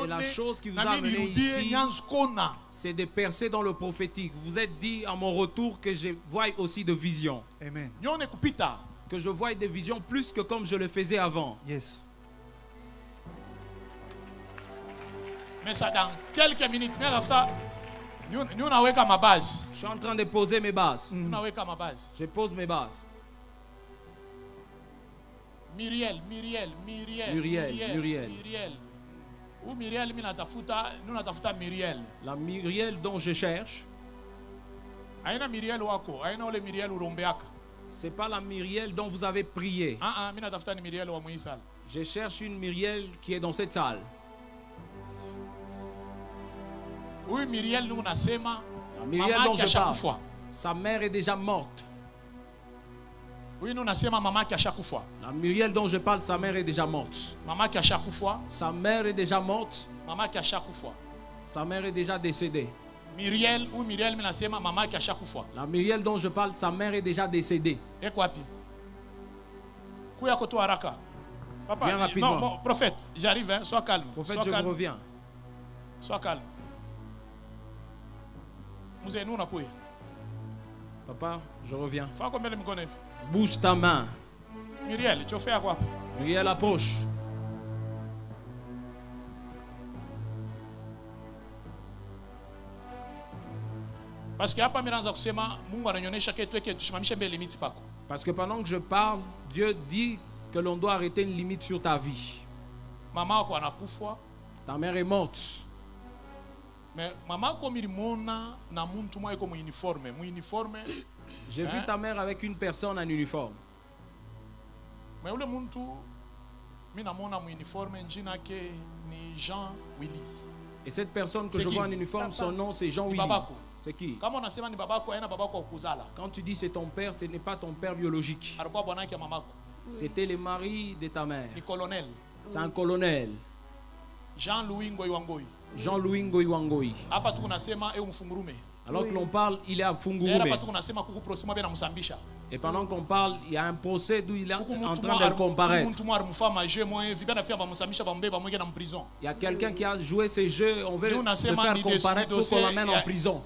la chose qui vous a amené ici, c'est de percer dans le prophétique. Vous êtes dit à mon retour que je vois aussi de visions. Amen. Que je vois des visions plus que comme je le faisais avant. Yes. Mais ça dans quelques minutes. Mais là, nous n'avons qu'à ma base. Je suis en train de poser mes bases. Nous n'avons qu'à ma base. Je pose mes bases. Muriel. Ou Muriel, nous n'avons Muriel. La Muriel dont je cherche. C'est pas la Muriel dont vous avez prié. Je cherche une Muriel qui est dans cette salle. Oui, Muriel, nous n'avons la Muriel dont je parle. Sa mère est déjà morte. Oui, nous n'avons maman qui a chaque fois. La Muriel dont je parle, sa mère est déjà morte. Maman qui a chaque fois. Sa mère est déjà morte. Maman qui a chaque fois. Sa mère est déjà décédée. Muriel ou Muriel, mais c'est maman qui a chaque fois. La Muriel dont je parle, sa mère est déjà décédée. Et quoi puis? Kuya koto haraka. Papa, viens rapidement. Non, prophète, j'arrive, hein, sois calme. Prophète, sois je calme. reviens. Sois calme. Nous allons nous appuyer. Papa, je reviens. Faut combien de me connaître? Bouge ta main. Muriel, tu fais à quoi? Muriel approche. Parce que pendant que je parle, Dieu dit que l'on doit arrêter une limite sur ta vie. Maman, ta mère est morte. Mais maman comme il mona na muntu moi comme uniforme, j'ai vu ta mère avec une personne en uniforme. Mais le muntu mina mona mu uniforme njina ke ni Jean Willy. Et cette personne que je vois en uniforme, son nom c'est Jean Willy. C'est qui? Quand tu dis c'est ton père, ce n'est pas ton père biologique. C'était le mari de ta mère. C'est un colonel. Jean-Louis Ngoyi Wangoi. Jean-Louis Ngoyi Wangoi. Alors que l'on parle, il est à Fungurume. Et pendant qu'on parle, il y a un procès d'où il est en train de comparaître. Il y a quelqu'un qui a joué ces jeux, on veut le faire comparaître pour qu'on l'amène en prison.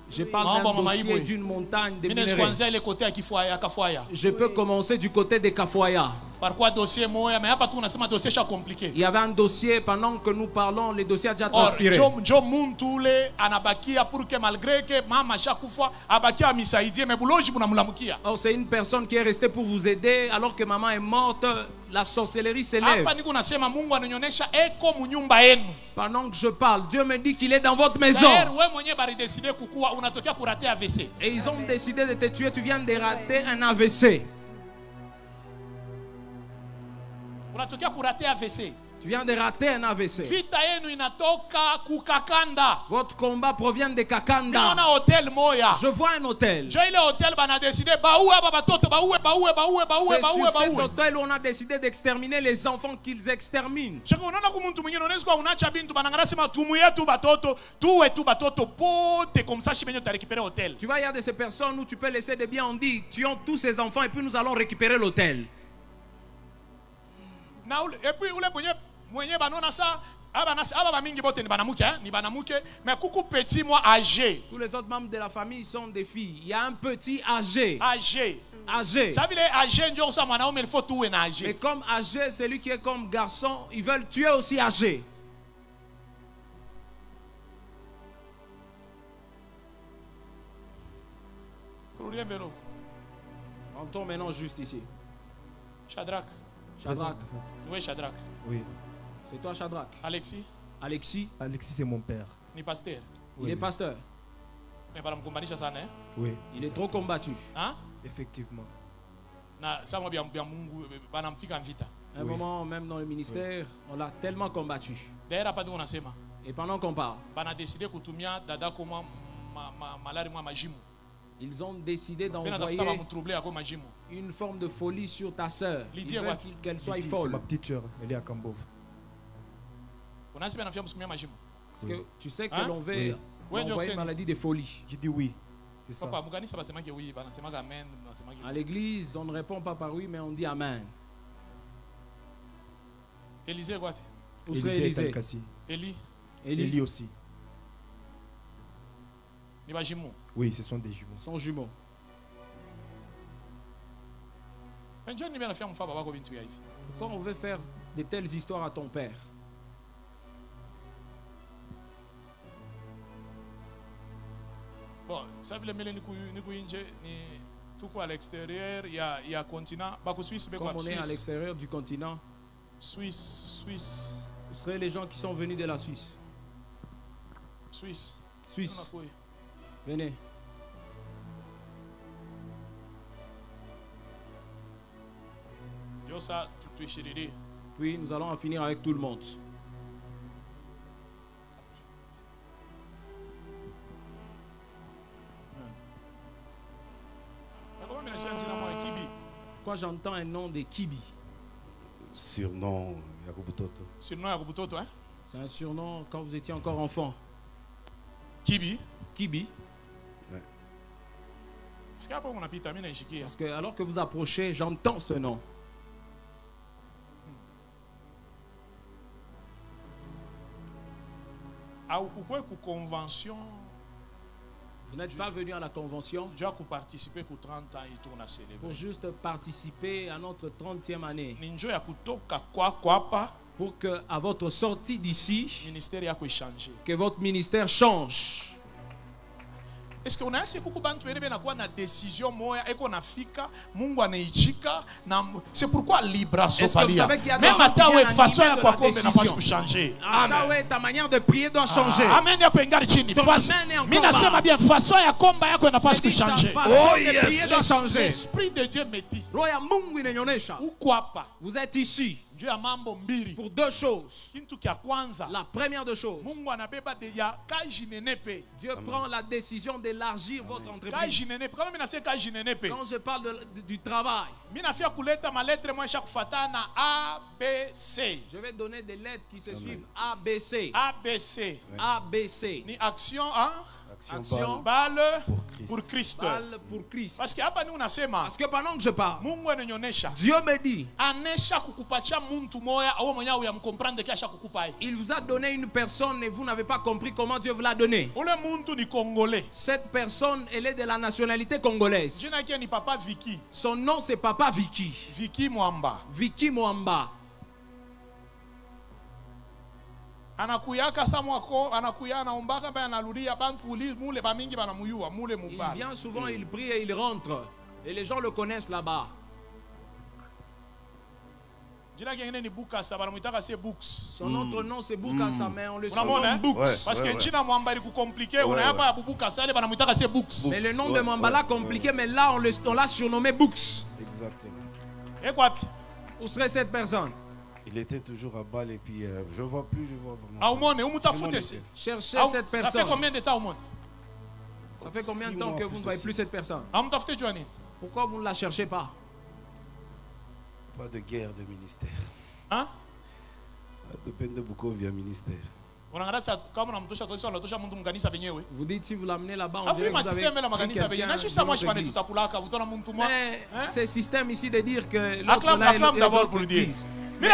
Je parle d'un dossier d'une montagne de minerais. Je peux commencer du côté de Kafoya. Il y avait un dossier, pendant que nous parlons, le dossier a déjà transpiré. Or, c'est une personne qui est restée pour vous aider alors que maman est morte. La sorcellerie s'élève. Pendant que je parle, Dieu me dit qu'il est dans votre maison. Et ils ont décidé de te tuer, tu viens de rater un AVC. Tu viens de rater un AVC. Votre combat provient de Kakanda. Je vois un hôtel. C'est sur cet hôtel où on a décidé d'exterminer les enfants qu'ils exterminent. Tu vois, il y a de ces personnes où tu peux laisser des biens, on dit, tuons tous ces enfants et puis nous allons récupérer l'hôtel. Et puis, tous les autres membres de la famille sont des filles. Il y a un petit âgé. Âgé. Mais comme âgé, celui qui est comme garçon, ils veulent tuer aussi âgé. Rentrons maintenant juste ici. Shadrach. Shadrach. Oui, Shadrach. Oui. C'est toi, Shadrach. Alexis. Alexis. Alexis, c'est mon père. Ni pasteur. Il est pasteur. Oui. Il est trop combattu. Hein? Effectivement. À un moment, même dans le ministère, on l'a tellement combattu. Et pendant qu'on parle, ils ont décidé d'envoyer une forme de folie sur ta sœur. Ils veulent qu'elle soit folle. Ma petite sœur, elle est à Kambov. Parce que tu sais que l'on veut envoyer une maladie de folie. J'ai dit oui. C'est ça. À l'église, on ne répond pas par oui, mais on dit amen. Élisée quoi? Où serait Élisée? Élie aussi. Oui, ce sont des jumeaux. Ce sont jumeaux. Pourquoi on veut faire de telles histoires à ton père? Bon, ça veut dire que à l'extérieur, il y a un continent. Comme on est à l'extérieur du continent, Suisse. Ce seraient les gens qui sont venus de la Suisse. Suisse. Venez. Puis nous allons en finir avec tout le monde. Pourquoi j'entends un nom de Kibi? Surnom Yakubutoto. Surnom Yakubutoto, hein? C'est un surnom quand vous étiez encore enfant. Kibi? Kibi. Ouais. Parce que alors que vous approchez, j'entends ce nom. Vous n'êtes pas venu à la convention pour juste participer à notre 30e année. Pour que à votre sortie d'ici, que votre ministère change. Est-ce qu'on a assez beaucoup de décision c'est pourquoi Libra Sofalia. Même à ta façon à quoi qu'on n'a pas changer. Ta manière de prier doit changer. Amen. Façon à combat yako n'a pas changer. Oh yes. L'esprit de Dieu me dit. Vous êtes ici pour deux choses. La première des choses, Dieu prend la décision d'élargir votre entreprise. Quand je parle du travail, je vais donner des lettres qui se suivent ABC. ABC. Ni action, hein? Action. Balle pour Christ. Balle pour Christ. Parce que pendant que je parle, Dieu me dit, il vous a donné une personne et vous n'avez pas compris comment Dieu vous l'a donné. Cette personne, elle est de la nationalité congolaise. Son nom c'est Papa Vicky. Vicky Mwamba. Vicky Mwamba. Il vient souvent, il prie et il rentre. Et les gens le connaissent là-bas. Son autre nom c'est Bukasa, mais on le surnomme Books. Parce que mais le nom de Mwambala compliqué, mais là on l'a surnommé Books. Exactement. Où serait cette personne? Il était toujours à balle et puis je vois vraiment. Cherchez cette personne. Ça fait combien de temps au monde? Ça fait combien de temps que vous ne voyez plus cette personne? Pourquoi vous ne la cherchez pas? Pas de guerre de ministère. Hein? De peine de beaucoup via ministère. Vous dites si vous l'amenez là-bas, on dirait que vous avez mais ce système ici de dire que l'autre là est d'abord pour dire. Je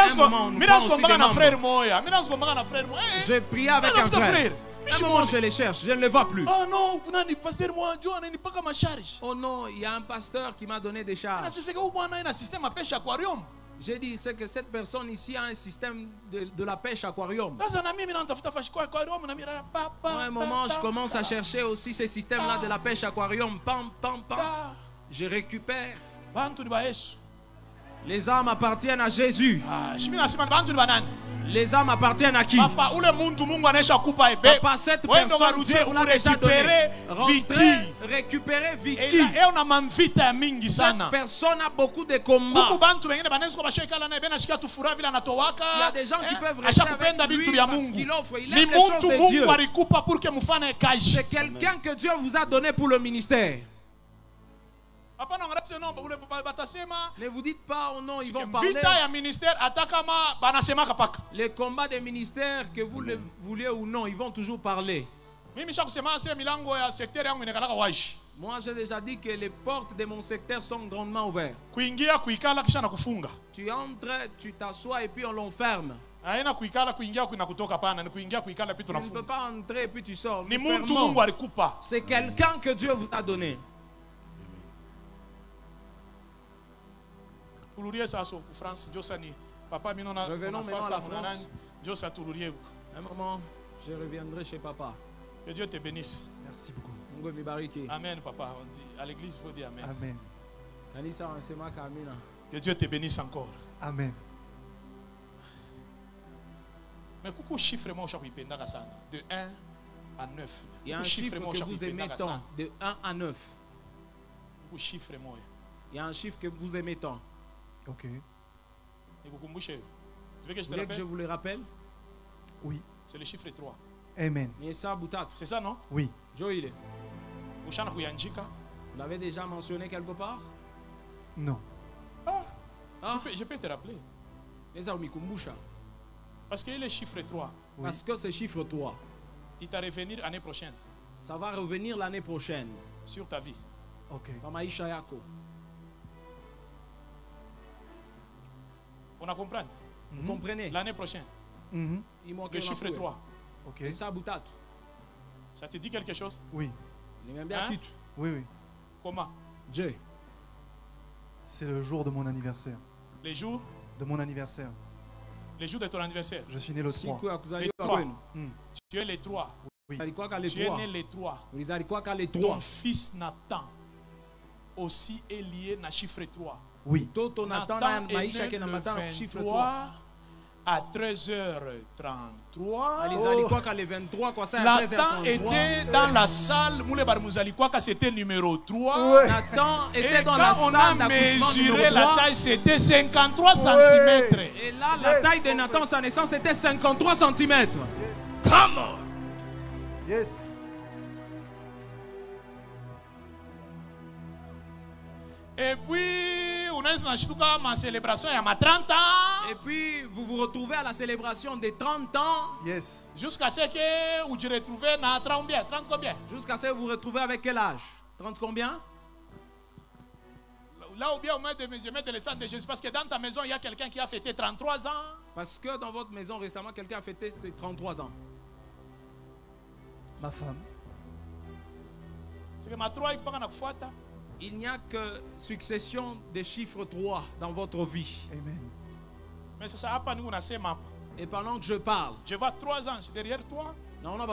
priais avec un frère. À un moment, je les cherche, je ne les vois plus. Oh non, pasteur, moi, Dieu n'est pas comme ma charge. Oh non, il y a un pasteur qui m'a donné des charges. J'ai dit, c'est que cette personne ici a un système de la pêche aquarium. À un moment, je commence à chercher aussi ce système-là de la pêche aquarium. Pam, pam, pam. Je récupère. Les âmes appartiennent à Jésus. Les âmes appartiennent à qui? Papa, cette personne, Dieu vous l'a déjà donné. Rentrez, récupérez Vicky. Cette personne a beaucoup de combats. Il y a des gens qui peuvent rester avec lui parce qu'il offre. Il aime les choses de Dieu. C'est quelqu'un que Dieu vous a donné pour le ministère. Ne vous dites pas, oh non, ils vont parler. Les combats des ministères, que vous le vouliez ou non, ils vont toujours parler. Moi, j'ai déjà dit que les portes de mon secteur sont grandement ouvertes. Tu entres, tu t'assois et puis on l'enferme. Tu ne peux pas entrer et puis tu sors. C'est quelqu'un que Dieu vous a donné. Revenons maintenant à la France. Un moment, je reviendrai chez papa. Que Dieu te bénisse. Merci beaucoup. Amen, papa. On dit, à l'église, il faut dire Amen. Amen. Que Dieu te bénisse encore. Amen. Mais pourquoi chiffre moi de 1 à 9? Il y a un chiffre que vous aimez tant, de 1 à 9. Il y a un chiffre que vous aimez tant. Ok. Tu veux que je vous le rappelle? Oui. C'est le chiffre 3. Amen. C'est ça, non? Oui. Joïle. Vous l'avez déjà mentionné quelque part? Non. Je peux te rappeler. Parce qu'il est chiffre 3. Oui. Parce que c'est chiffre 3. Il va revenir l'année prochaine. Ça va revenir l'année prochaine. Sur ta vie. Ok. On a compris? Vous comprenez? L'année prochaine. Le chiffre 3. Ok. Ça te dit quelque chose? Oui. Hein? Oui, oui. Comment? Dieu. C'est le jour de mon anniversaire. Les jours? De mon anniversaire. Les jours de ton anniversaire? Je suis né le 3. Les 3. Tu es les 3. Oui. Tu es né les 3. Ton fils Nathan aussi est lié à chiffre 3. Oui. Nathan est né le 23 à 13h33. Nathan était dans la salle. C'était numéro 3. Nathan était dans la salle. On a mesuré la taille, c'était 53 cm. Et là, la taille de Nathan, sa naissance, était 53 cm. Come on. Yes. Et puis, Et puis vous vous retrouvez à la célébration des 30 ans. Yes. Jusqu'à ce que vous vous retrouvez à 30 combien? Jusqu'à ce que vous vous retrouvez avec quel âge? 30 combien? Là où bien au moins de mettre le sang de Jésus. Parce que dans ta maison, il y a quelqu'un qui a fêté 33 ans. Parce que dans votre maison récemment, quelqu'un a fêté ses 33 ans. Ma femme. Il n'y a que succession des chiffres 3 dans votre vie. Amen. Mais ça va pas nous on a ces maps. Et pendant que je parle, je vois 3 anges derrière toi. Maintenant,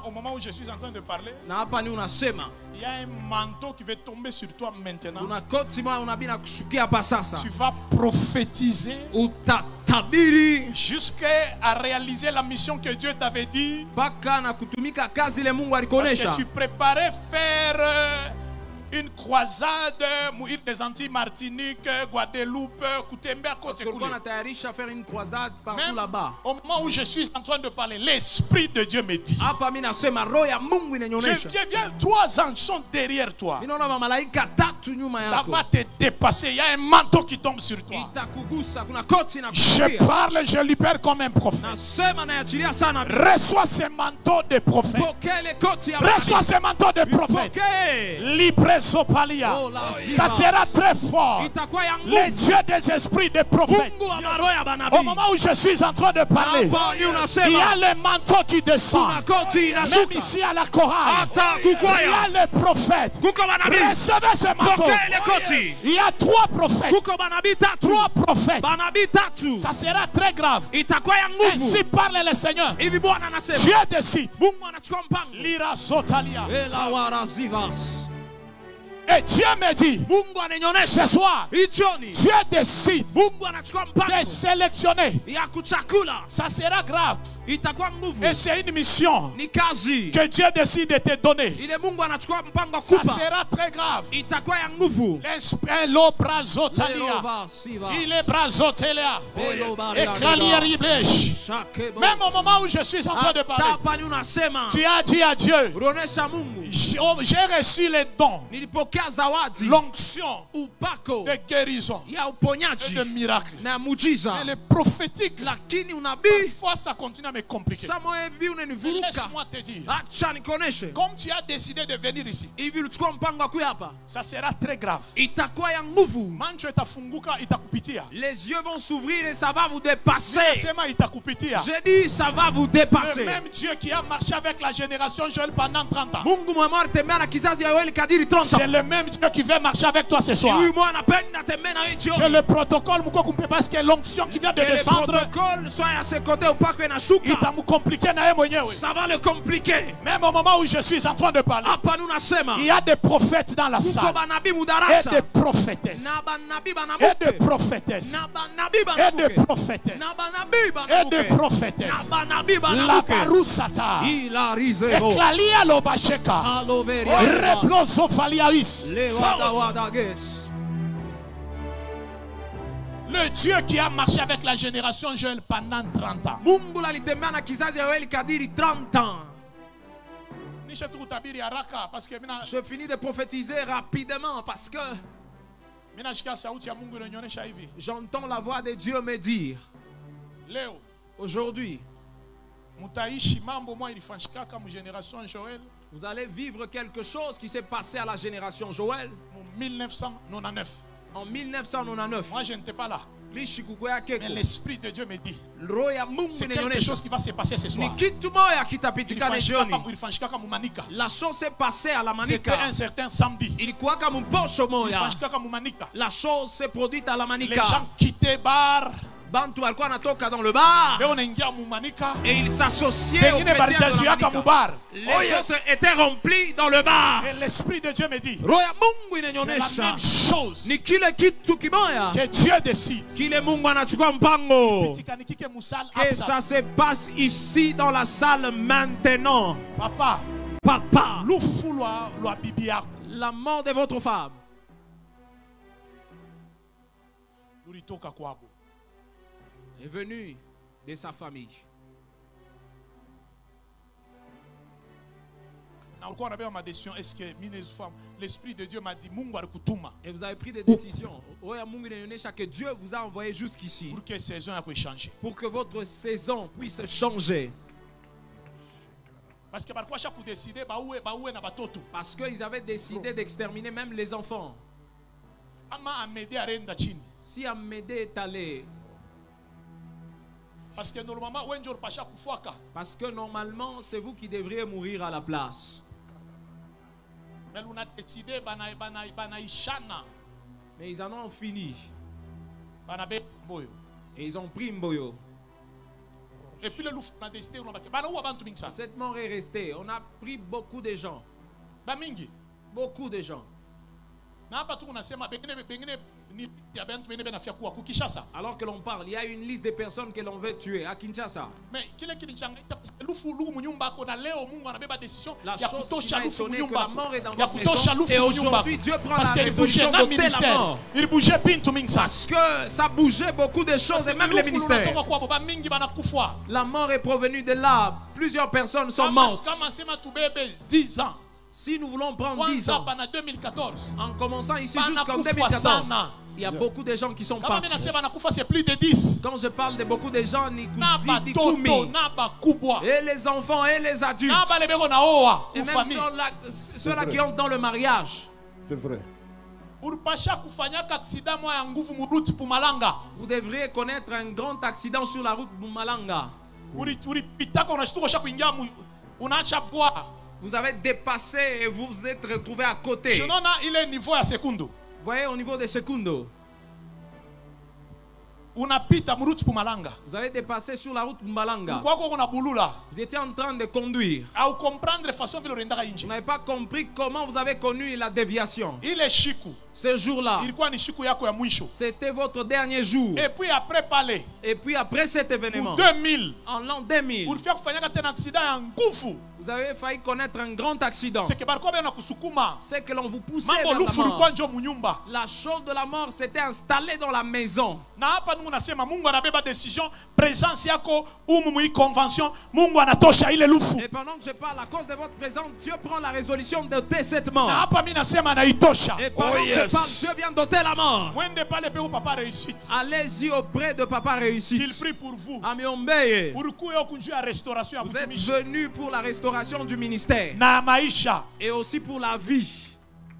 au moment où je suis en train de parler, il y a un manteau qui va tomber sur toi maintenant. Tu vas prophétiser jusqu'à réaliser la mission que Dieu t'avait dit. Parce que tu préparais faire une croisade, mourir des Antilles, Martinique, Guadeloupe, Koutembe, Côte faire une croisade partout là-bas. Au moment où je suis en train de parler, l'Esprit de Dieu me dit. Je viens, 3 anges sont derrière toi. Ça va te dépasser. Il y a un manteau qui tombe sur toi. Je parle, je libère comme un prophète. Reçois ce manteau de prophète. Reçois ce manteau de prophète. Libre Sopalia. Ça sera très fort. Les dieux des esprits des prophètes. Au moment où je suis en train de parler, il y a le manteau qui descend. Même ici à la chorale, il y a les prophètes. Recevez ce manteau. Il y a 3 prophètes. 3 prophètes. Ça sera très grave. Ainsi parle le Seigneur. Dieu décide. Lira Sotalia. Et Dieu me dit, ce soir, Dieu décide de sélectionner. Ça sera grave. Et c'est une mission que Dieu décide de te donner. Ça sera très grave. Il est brazotelia. Même au moment où je suis en train de parler, tu as dit à Dieu, j'ai reçu les dons, l'onction de guérison et de miracle. Et le prophétique, parfois ça continue à me compliquer. Laisse-moi te dire, comme tu as décidé de venir ici, ça sera très grave. Les yeux vont s'ouvrir et ça va vous dépasser. J'ai dit ça va vous dépasser. Le même Dieu qui a marché avec la génération Joël pendant 30 ans. C'est le même Dieu qui veut marcher avec toi ce soir. Que le protocole, parce que l'onction qui vient de descendre, il t'a compliqué. Ça va le compliquer. Même au moment où je suis en train de parler, il y a des prophètes dans la salle. Et des prophétesses. Et des prophétesses. Et des prophétesses. Et des prophétesses. La barusata. Eklalia lobasheka. Replosofaliaïs. Le Dieu qui a marché avec la génération Joël pendant 30 ans. Je finis de prophétiser rapidement parce que j'entends la voix de Dieu me dire aujourd'hui, vous allez vivre quelque chose qui s'est passé à la génération Joël en 1999. En 1999. Moi je n'étais pas là. Mais l'Esprit de Dieu me dit, c'est quelque chose qui va se passer ce soir. La chose s'est passée à la Manica. C'était un certain samedi. La chose s'est produite à la Manica. Les gens quittaient bar. Bantu alikuwa anatoka dans le bar et il s'associait aux chrétiens de la Manica. Les autres étaient remplis dans le bar. Et l'Esprit de Dieu me dit, roho ya Mungu inanionyesha c'est la même chose ni kile kitu kimoya que Dieu décide kile Mungu anachukua mpango que ça se passe ici dans la salle maintenant. Papa, la mort de votre femme est venue de sa famille. l'Esprit de Dieu m'a dit Mungu alikutuma. Et vous avez pris des décisions. Que Dieu vous a envoyé jusqu'ici. Pour que saison ait changé. Pour que votre saison puisse changer. Parce qu'ils avaient décidé d'exterminer même les enfants. Si Amédée est allé. Parce que normalement, c'est vous qui devriez mourir à la place. Mais ils en ont fini. Et ils ont pris Mboyo. Et puis cette mort est restée. On a pris beaucoup de gens. Beaucoup de gens. Alors que l'on parle, il y a une liste de personnes que l'on veut tuer à Kinshasa. Mais la chose qui m'a étonné, que la mort est dans votre maison. Et aujourd'hui, Dieu prend la résolution d'ôter la mort. Parce que ça bougeait beaucoup de choses, et même les ministères. La mort est provenue de là. Plusieurs personnes sont mortes. 10 ans. Si nous voulons prendre 10 ans, en commençant ici jusqu'en 2014, il y a beaucoup de gens qui sont partis. C'est plus de 10. Quand je parle de beaucoup de gens, et les enfants et les adultes, et même ceux-là qui ont dans le mariage. C'est vrai. Vous devriez connaître un grand accident sur la route Bumalanga. Vous avez dépassé et vous vous êtes retrouvé à côté. Il est niveau à Secundo. Vous voyez au niveau de Secundo. Vous avez dépassé sur la route Mbalanga. Vous étiez en train de conduire. Vous n'avez pas compris comment vous avez connu la déviation. Ce jour-là, c'était votre dernier jour. Et puis après cet événement, en l'an 2000, vous avez failli connaître un grand accident. C'est que l'on vous poussait vers la mort. La chose de la mort s'était installée dans la maison. Et pendant que je parle à cause de votre présence, Dieu prend la résolution d'ôter cette mort. Et pendant que je parle, Dieu vient d'ôter la mort. Allez-y auprès de Papa Réussite. Il prie pour vous. Vous êtes venus pour la restauration du ministère. Et aussi pour la vie.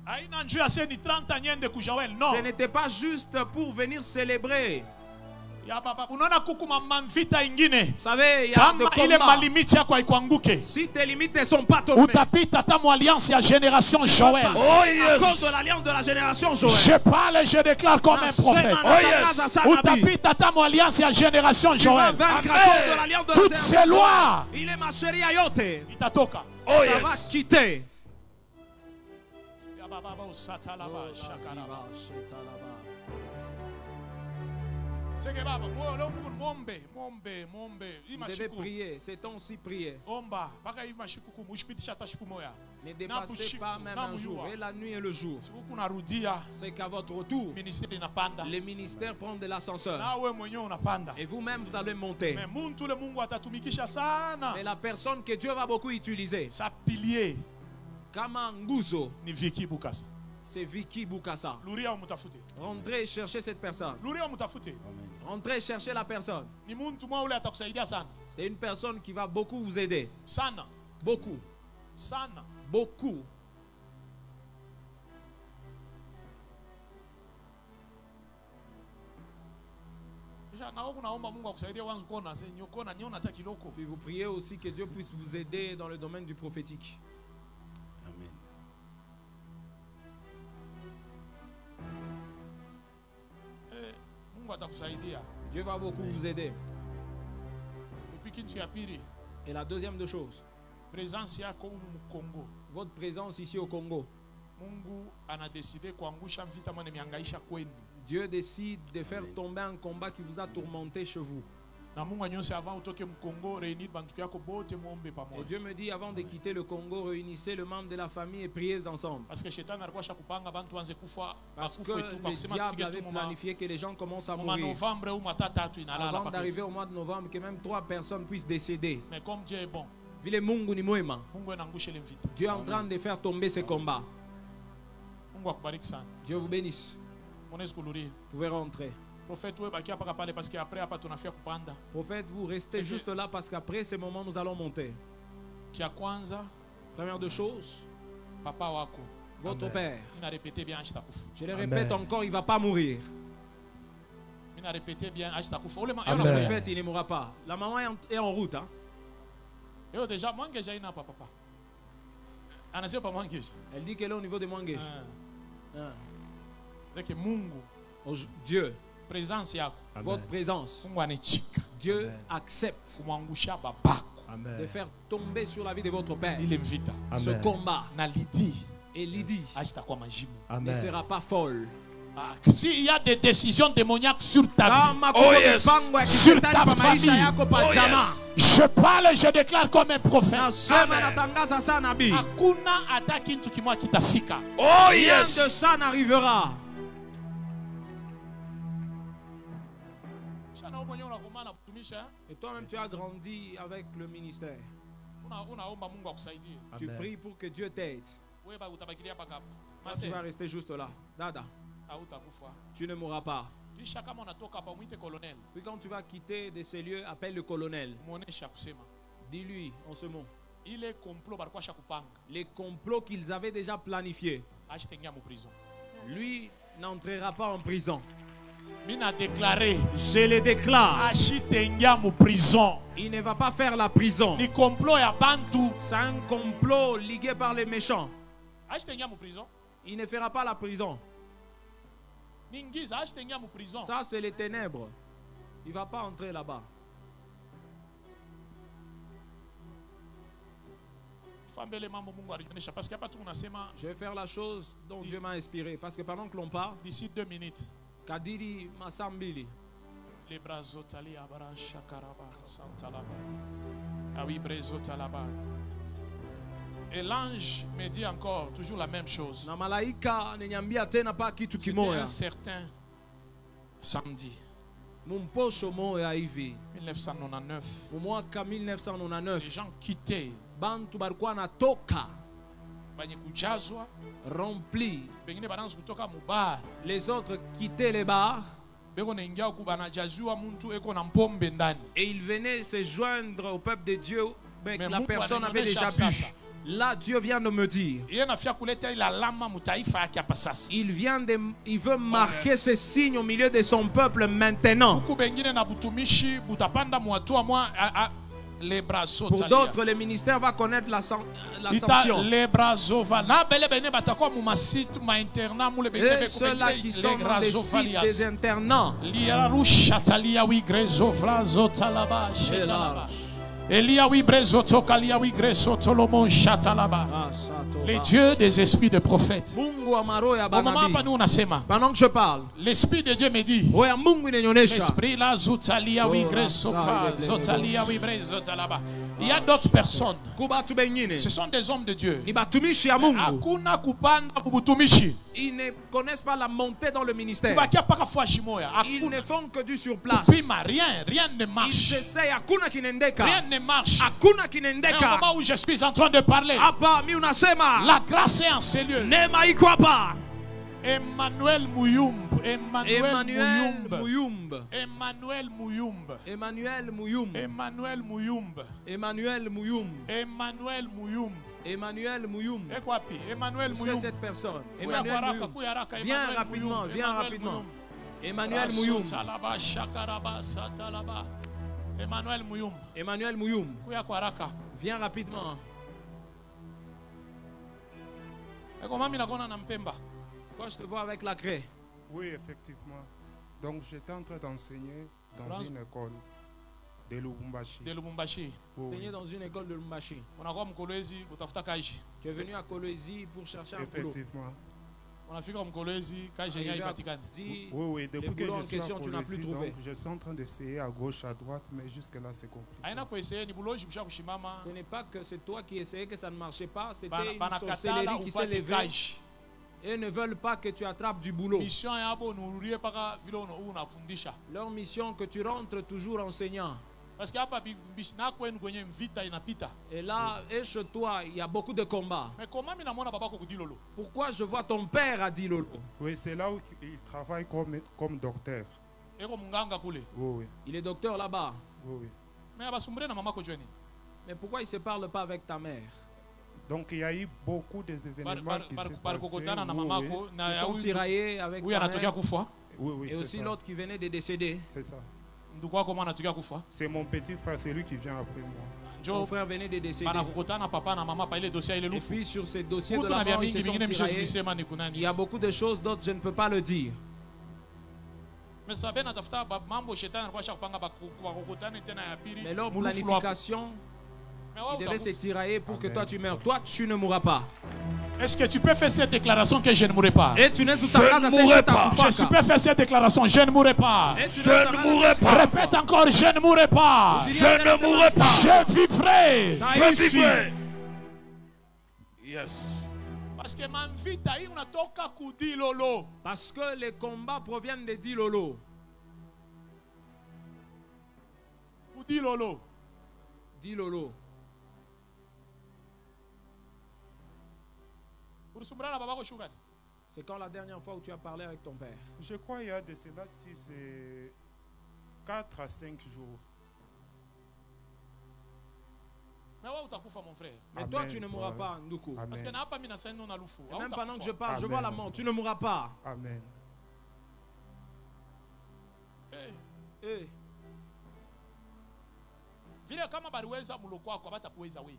Ce n'était pas juste pour venir célébrer. Vous savez, il y a des combats. Si tes limites ne sont pas tombées, à cause de l'alliance de la génération Joël, je parle et je déclare comme un prophète. Toutes ces lois, il est ma chérie Ayote. Ça va quitter. Vous devez prier, c'est temps aussi prier. Ne dépassez pas même un jour, et la nuit et le jour. C'est qu'à votre retour, le ministère prend de l'ascenseur. Et vous-même, vous allez monter. Mais la personne que Dieu va beaucoup utiliser, Kama Nguzo, c'est Vicky Bukasa. Rentrez chercher cette personne. Rentrez chercher la personne. C'est une personne qui va beaucoup vous aider. Beaucoup. Beaucoup. Puis vous priez aussi que Dieu puisse vous aider dans le domaine du prophétique. Amen. Dieu va beaucoup vous aider. Et la deuxième de choses, votre présence ici au Congo. Dieu décide de faire tomber un combat qui vous a tourmenté chez vous. Et Dieu me dit, avant de quitter le Congo, réunissez le membre de la famille et priez ensemble. Parce que le diable avait planifié que les gens commencent à mourir. Avant d'arriver au mois de novembre, que même 3 personnes puissent décéder. Dieu est en train de faire tomber ces combats. Dieu vous bénisse. Vous pouvez rentrer. Prophète, vous restez juste là parce qu'après ce moment, nous allons monter. Première de choses, votre père. Je le répète encore, il ne va pas mourir. Je le répète, il ne mourra pas. La maman est en route. Hein? Elle dit qu'elle est au niveau de Mwangeji. Dieu, votre présence, Dieu accepte de faire tomber sur la vie de votre père ce combat. Et Lydie ne sera pas folle. S'il y a des décisions démoniaques sur ta vie, sur ta famille, je parle, je déclare comme un prophète. Rien de ça n'arrivera. Et toi-même, tu as grandi avec le ministère. Tu pries pour que Dieu t'aide. Tu vas rester juste là. Dada. Tu ne mourras pas. Puis quand tu vas quitter de ces lieux, appelle le colonel. Dis-lui en ce mot. Les complots qu'ils avaient déjà planifiés. Lui n'entrera pas en prison. Je le déclare. Il ne va pas faire la prison. C'est un complot ligué par les méchants. Il ne fera pas la prison. Ça, c'est les ténèbres. Il ne va pas entrer là-bas. Je vais faire la chose dont Dieu m'a inspiré. Parce que pendant que l'on parle, d'ici 2 minutes, Kadiri Masambili. Et l'ange me dit encore toujours la même chose. C'était un certain samedi 1999. Les gens quittaient. Remplis. Les autres quittaient les bars. Et ils venaient se joindre au peuple de Dieu. Mais la personne avait déjà bu. Là, Dieu vient de me dire. Il veut marquer ce signe au milieu de son peuple maintenant. Pour d'autres, le ministère va connaître la sanction. Et ceux-là qui sont dans les sites des internats. Les dieux des esprits de prophètes. Pendant que je parle, l'esprit de Dieu me dit, l'esprit là, il y a d'autres personnes. Ce sont des hommes de Dieu. Ils ne connaissent pas la montée dans le ministère. Ils ne font que du sur place. Rien ne marche. Ils essayent. Rien ne marche. Au moment où je suis en train de parler, la grâce est en ces lieux. Emmanuel Muyumb. Emmanuel Muyumb. Emmanuel Muyumb. Emmanuel Muyumb. Emmanuel Muyumb. Emmanuel Muyumb. Emmanuel Muyumb. Emmanuel Muyumb. Emmanuel Muyumb. C'est cette personne. Emmanuel Muyumb. Viens rapidement, viens rapidement. Emmanuel Muyumb. Emmanuel Muyumb. Emmanuel Muyumb. Viens rapidement. Pourquoi je te vois avec la craie? Oui, effectivement. Donc j'étais en train d'enseigner dans une école de Lubumbashi. De Lubumbashi. Enseigner dans une école de Lubumbashi. Tu es venu à Kolwezi pour chercher un boulot. Effectivement. Oui, depuis que je suis en Kolwezi, donc je suis en train d'essayer à gauche, à droite, mais jusque-là c'est compliqué. Ce n'est pas que c'est toi qui essayais que ça ne marchait pas, c'était une sorcellerie qui s'est levée. Et ne veulent pas que tu attrapes du boulot. Leur mission que tu rentres toujours enseignant. Et là, et chez toi, il y a beaucoup de combats. Pourquoi je vois ton père à Dilolo? Oui, c'est là où il travaille comme docteur. Oui. Il est docteur là-bas. Oui. Mais pourquoi il ne se parle pas avec ta mère? Donc il y a eu beaucoup d'événements qui se Ils sont tiraillés avec ta mère. Oui, et aussi l'autre qui venait de décéder. C'est ça. C'est mon petit frère, c'est lui qui vient après moi. Mon frère venait de décéder. Et puis sur ces dossiers de la mort, ils se sont tiraillés. Il y a beaucoup de choses d'autres, je ne peux pas le dire. Mais leur planification, ils devaient se tirailler pour que toi tu meurs. Toi, tu ne mourras pas. Est-ce que tu peux faire cette déclaration que je ne mourrai pas? Et tu n'es sous ta place à mourrai pas. Je peux faire cette déclaration, je ne mourrai pas. Je ne mourrai pas. Répète encore, je ne mourrai pas. Je ne mourrai pas. Je vivrai. Je vivrai. Yes. Parce que ma vie taï unatoka ku Dilolo. Parce que les combats proviennent de Dilolo. Ku Dilolo. Dilolo. C'est quand la dernière fois où tu as parlé avec ton père? Je crois qu'il y a de cela, si c'est 4 à 5 jours. Mais toi, tu ne mourras pas, Ndoukou. Parce que même pendant que je parle, je vois la mort. Tu ne mourras pas. Amen.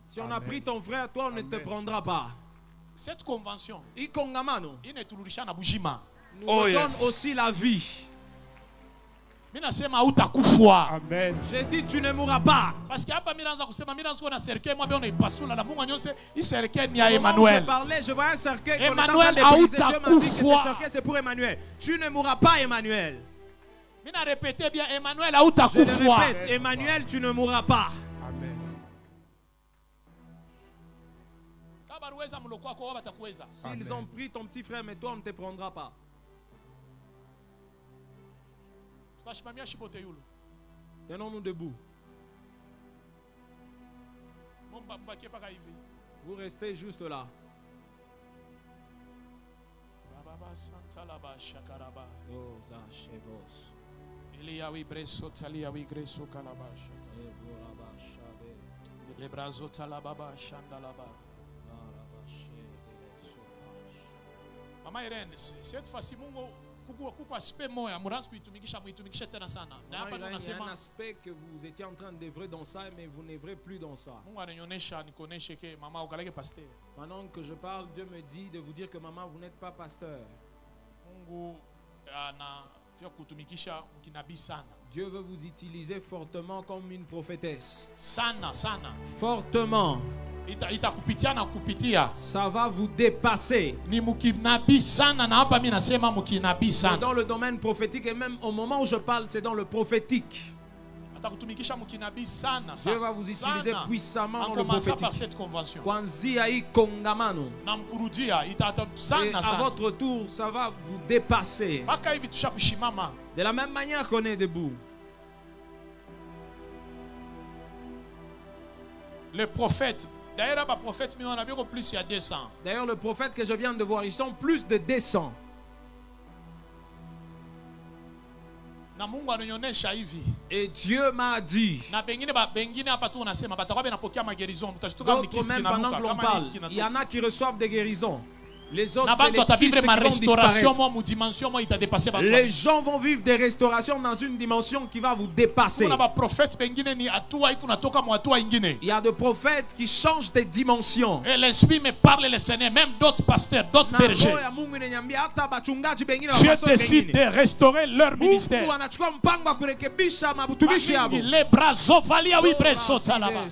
Si on a pris ton frère, toi, on ne te prendra pas. Cette convention, nous donne aussi la vie. Amen. J'ai dit tu ne mourras pas. Parce que je parlais, je vois un cercueil. Emmanuel c'est pour Emmanuel. Tu ne mourras pas, Emmanuel. Je le répète, Emmanuel, tu ne mourras pas. Amen. S'ils ont pris ton petit frère, mais toi, on ne te prendra pas. Tenons-nous debout. Vous restez juste là. Oh, Zachevos. Les bras Maman Irène, cette fois-ci, il y a un aspect que vous étiez en train d'œuvrer dans ça, mais vous n'œuvrez plus dans ça. Pendant que je parle, Dieu me dit de vous dire que maman, vous n'êtes pas pasteur. Dieu veut vous utiliser fortement comme une prophétesse. Fortement. Ça va vous dépasser. C'est dans le domaine prophétique et même au moment où je parle, c'est dans le prophétique. Dieu va vous utiliser puissamment dans le prophétique. Et à votre tour, ça va vous dépasser. De la même manière qu'on est debout. Le prophète. D'ailleurs, le prophète que je viens de voir, ils sont plus de 200. Et Dieu m'a dit, d'autres même pendant que l'on parle, il y en a qui reçoivent des guérisons. Les autres, c'est les kistes qui vont disparaître. Les gens vont vivre des restaurations dans une dimension qui va vous dépasser. Il y a des prophètes qui changent de dimension. Et l'esprit me parle, le Seigneur, même d'autres pasteurs, d'autres bergers. Dieu décide de restaurer leur ministère. Les bras ovalia, oui, presso, salaba.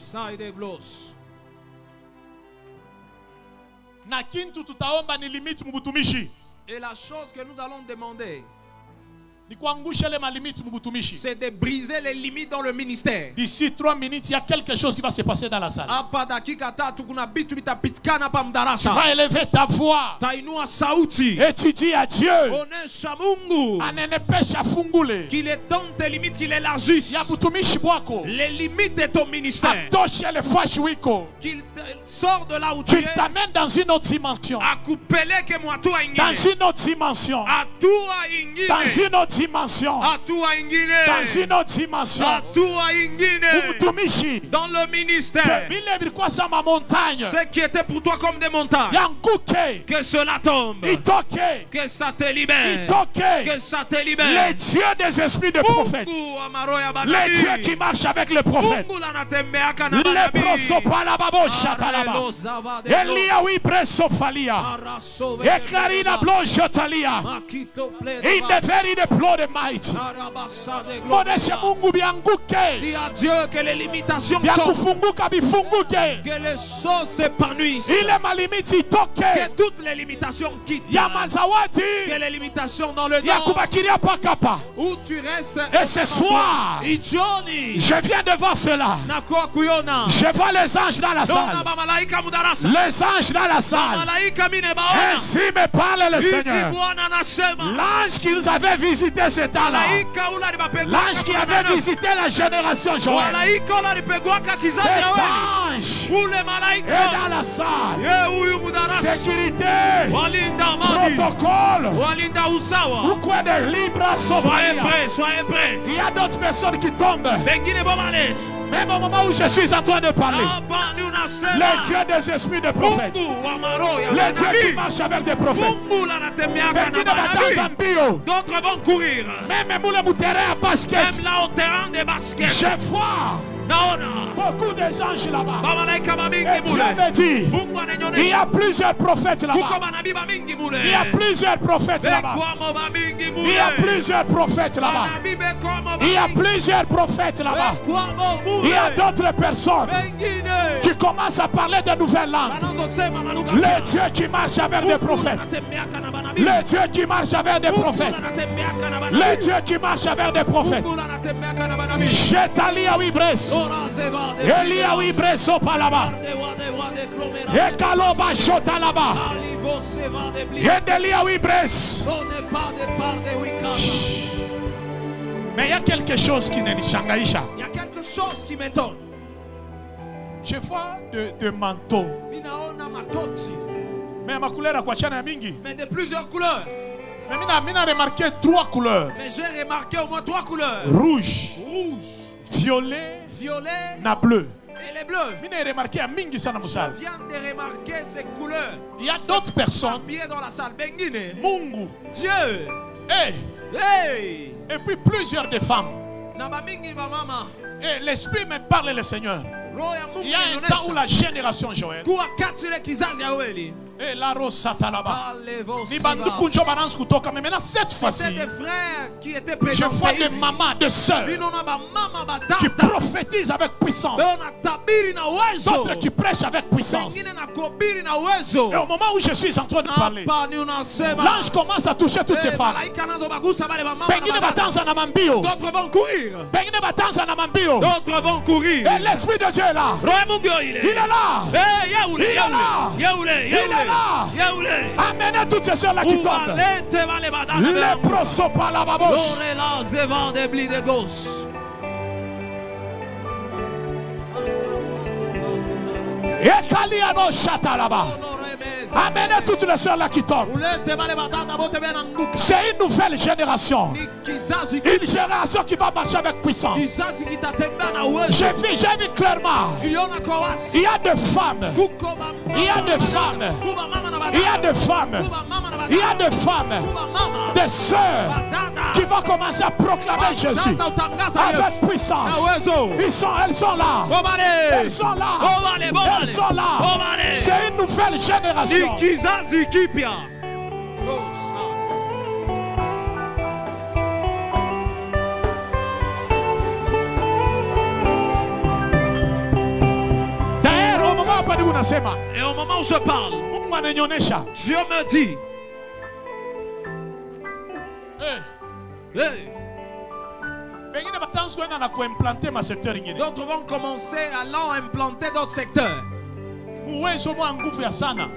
Et la chose que nous allons demander, c'est de briser les limites dans le ministère. D'ici 3 minutes, il y a quelque chose qui va se passer dans la salle. Tu vas élever ta voix. Et tu dis à Dieu qu'il étende tes limites, qu'il élargisse les limites de ton ministère. Qu'il sort de là où tu es. Qu'il t'amène dans une autre dimension. Dans une autre dimension. Dans une autre dimension. Dans une autre dimension. Dans le ministère. Ce qui était pour toi comme des montagnes. Que cela tombe. Que ça te libère. Que ça te libère. Les dieux des esprits de prophètes. Les dieux qui marchent avec les prophètes. Les prosopalababo chatalaba. Eliawi presofalia. Ekarina blojotalia. In the very flow of might. Dis à Dieu que les limitations tombent. Que les choses s'épanouissent. Que toutes les limitations quittent. Que les limitations dans le temps où tu restes. Et ce soir, je viens de voir cela. Je vois les anges dans la salle. Les anges dans la salle. Ainsi me parle le Seigneur. L'ange qui nous avait visité ce temps-là. L'ange qui avait visité la génération Joël. Cet ange est dans la salle. Sécurité. Protocole. Pourquoi des libres soyez prêts. Il y a d'autres personnes qui tombent. Même au moment où je suis en train de parler, les dieux des esprits de prophètes, les dieux qui marchent avec des prophètes, d'autres vont courir. Même le terrain à basket, même là au terrain de basket, je vois beaucoup de anges là-bas. Et Dieu me dit, il y a plusieurs prophètes là-bas. Il y a plusieurs prophètes là-bas. Il y a plusieurs prophètes là-bas. Il y a plusieurs prophètes là-bas. Il y a d'autres personnes qui commencent à parler de nouvelles langues. Les dieux qui marchent avec des prophètes. Les dieux qui marchent avec des prophètes. Les dieux qui marchent avec des prophètes. Jetalia Wibres. Elia Wibres Opalaba. Ekaloba Shotalaba. Edelia Wibres. Mais il y a quelque chose qui n'est shangaïcha. Il y a quelque chose qui m'étonne. Je vois de manteaux. Mais ma couleur a quoi? Mais de plusieurs couleurs. Mais j'ai remarqué 3 couleurs. Mais j'ai remarqué au moins 3 couleurs. Rouge, violet, na bleu. Et les bleus. Je viens de remarquer ces couleurs. Il y a d'autres personnes. Habillées dans la salle. Bengine. Mungu. Dieu. Hey. Hey. Et puis plusieurs des femmes. Et l'esprit me parle le Seigneur. Il y a un temps où la génération Joël. Et la Rosatalaba. Mais maintenant, cette fois-ci, je vois des mamans, des sœurs qui prophétisent avec puissance. D'autres qui prêchent avec puissance. Et au moment où je suis en train de parler, l'ange commence à toucher toutes ces femmes. D'autres vont courir. D'autres vont courir. Et l'esprit de Dieu est là. Il est là. Il est là. Il est là. Amenez toutes ces sœurs là qui tombent. Les prosopa la babouche. Et Kaliano chata là-bas. Amenez toutes les sœurs là qui tombent. C'est une nouvelle génération. Une génération qui va marcher avec puissance. J'ai vu clairement. Il y a des femmes. Il y a des femmes. Il y a des femmes. Il y a des femmes. Des sœurs qui vont commencer à proclamer Jésus avec puissance. Elles sont là. Elles sont là. Elles sont là. C'est une nouvelle génération. D'ailleurs, au moment où je parle, Dieu me dit D'autres vont commencer à implanter d'autres secteurs.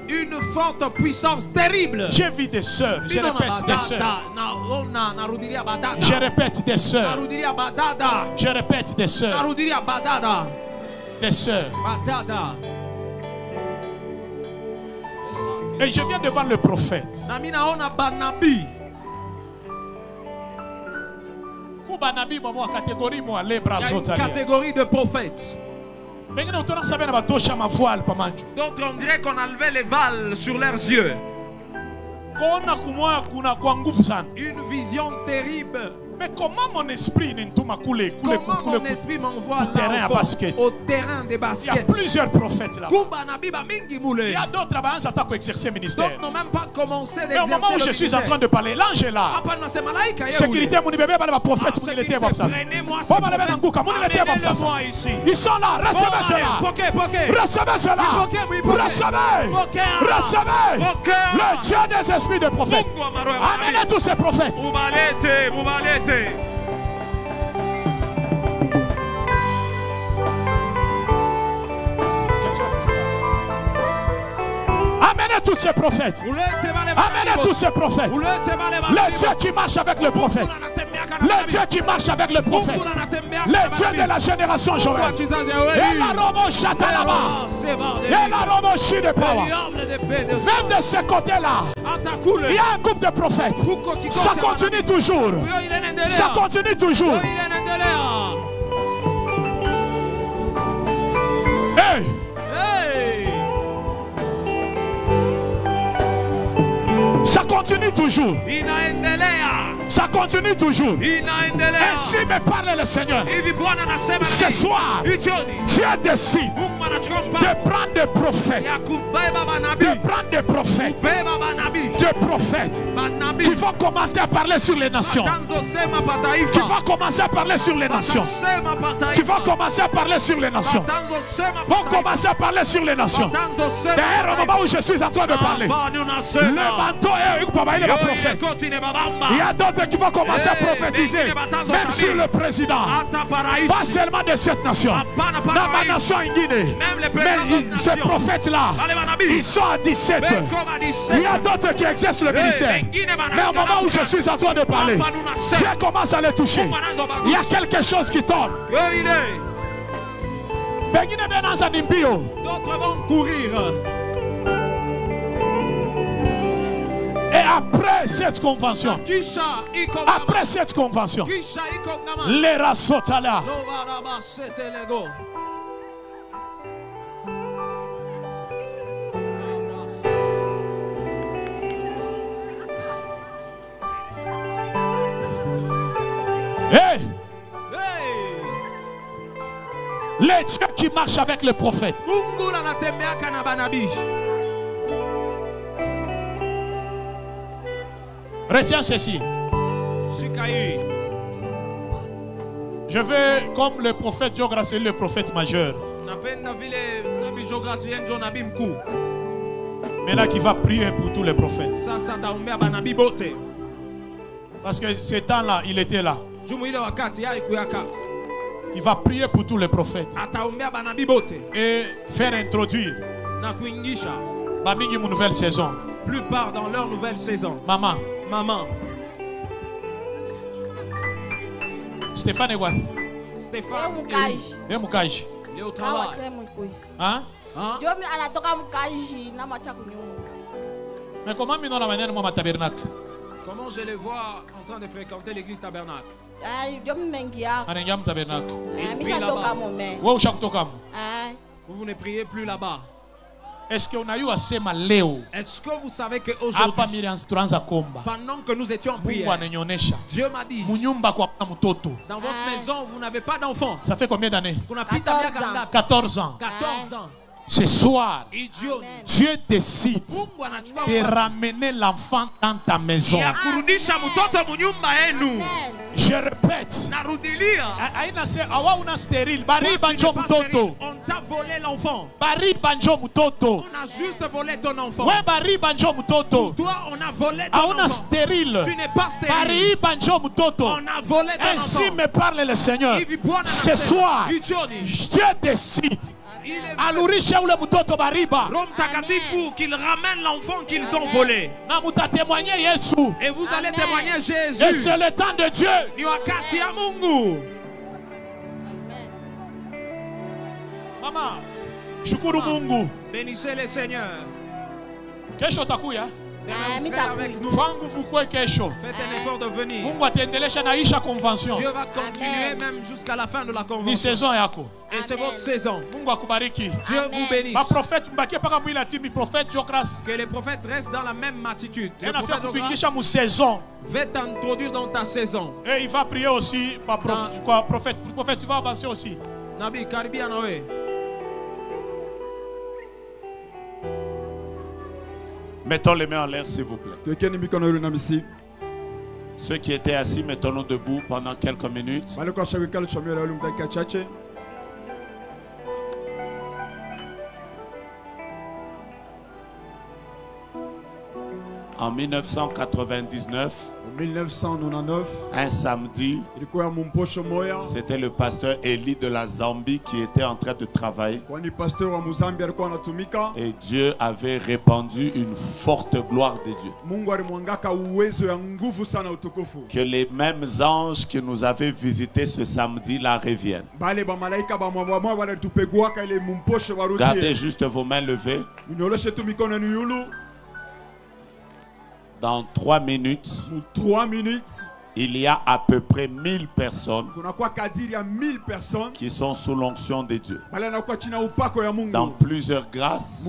Une forte puissance terrible. J'ai vu des sœurs, je répète des sœurs. Je répète des sœurs. Je répète des sœurs. Des sœurs. Et je viens devant le prophète. Catégorie de prophètes. D'autres on dirait qu'on a levé les voiles sur leurs yeux. Une vision terrible. Mais comment mon esprit m'envoie au terrain des baskets? Il y a plusieurs prophètes là. Il y a d'autres là qui exercent le ministère. D'autres n'ont même pas commencé d'exercer. Mais au moment où je suis en train de parler, l'ange est là. Sécurité, mon bébé, le prophète, ils sont là, recevez cela. Recevez cela. Recevez. Le Dieu des esprits de prophètes. Amenez tous ces prophètes. Amenez tous ces prophètes. Amenez tous ces prophètes. Le Dieu qui marche avec le prophète. Le Dieu qui marche avec le prophète. Le Dieu de la génération Joël. Et la robo chatalaba. Et la robo chidepawa. Même de ce côté-là, il y a un groupe de prophètes. Ça continue toujours. Ça continue toujours. Hey! Ça continue toujours. Ça continue toujours. Ainsi me parle le Seigneur. Ce soir, Dieu décide de prendre des prophètes. De prendre des prophètes. Des prophètes qui vont commencer à parler sur les nations. Qui vont commencer à parler sur les nations. Qui vont commencer à parler sur les nations. Vont commencer à parler sur les nations. D'ailleurs, au moment où je suis en train de parler, le manteau est un prophète. Il y a d'autres qui vont commencer à prophétiser, même sur le président. Pas seulement de cette nation, dans ma nation en Guinée. Mais ces prophètes-là, ils sont à 17. Il y a d'autres qui exercent le ministère. Mais au moment où je suis en train de parler, Dieu commence à les toucher. Il y a quelque chose qui tombe. D'autres vont courir. Et après cette convention, les rasotala. Hey! Les dieux qui marchent avec les prophètes. Retiens ceci. Je veux, comme le prophète Jogracie, le prophète majeur. Maintenant qui va prier pour tous les prophètes. Parce que ce temps-là, il était là. Il va prier pour tous les prophètes. Et faire introduire une nouvelle saison. Plupart dans leur nouvelle saison. Maman. Stéphane est quoi? Stéphane est Mukaji. Il est au travail. Hein? Mais comment nous avons ma tabernacle? Comment je les vois en train de fréquenter l'église tabernacle? Vous ne priez plus là-bas. Est-ce qu'on a eu assez maléo? Est-ce que vous savez qu'aujourd'hui, pendant que nous étions en prière, Dieu m'a dit, dans votre maison, vous n'avez pas d'enfant. Ça fait combien d'années? 14 ans. 14 ans. 14 ans. Ce soir, Dieu décide de ramener l'enfant dans ta maison. Je répète. On t'a volé l'enfant. On a juste volé ton enfant. Toi, on a volé ton enfant. Tu n'es pas stérile. On a volé ton enfant. Ainsi me parle le Seigneur. Ce soir, Dieu décide. Qu'ils ramènent l'enfant qu'ils ont volé. Et vous allez témoigner Jésus. Et c'est le temps de Dieu. Maman, shukuru Mungu. Bénissez le Seigneur. Kesho takuya. Avec nous. Faites un effort de venir. Dieu va continuer même jusqu'à la fin de la convention. Et c'est votre saison. Dieu vous bénisse. Que les prophètes restent dans la même attitude. Va t'introduire dans ta saison. Et il va prier aussi. Prophète, tu vas avancer aussi. Nabi, Karibia Noé. Mettons les mains en l'air, s'il vous plaît. Ceux qui étaient assis, mettons-nous debout pendant quelques minutes. En 1999, un samedi, c'était le pasteur Eli de la Zambie qui était en train de travailler. Et Dieu avait répandu une forte gloire de Dieu. Que les mêmes anges qui nous avaient visités ce samedi là reviennent. Gardez juste vos mains levées. Dans 3 minutes, il y a à peu près 1000 personnes qui sont sous l'onction de Dieu. Dans plusieurs grâces,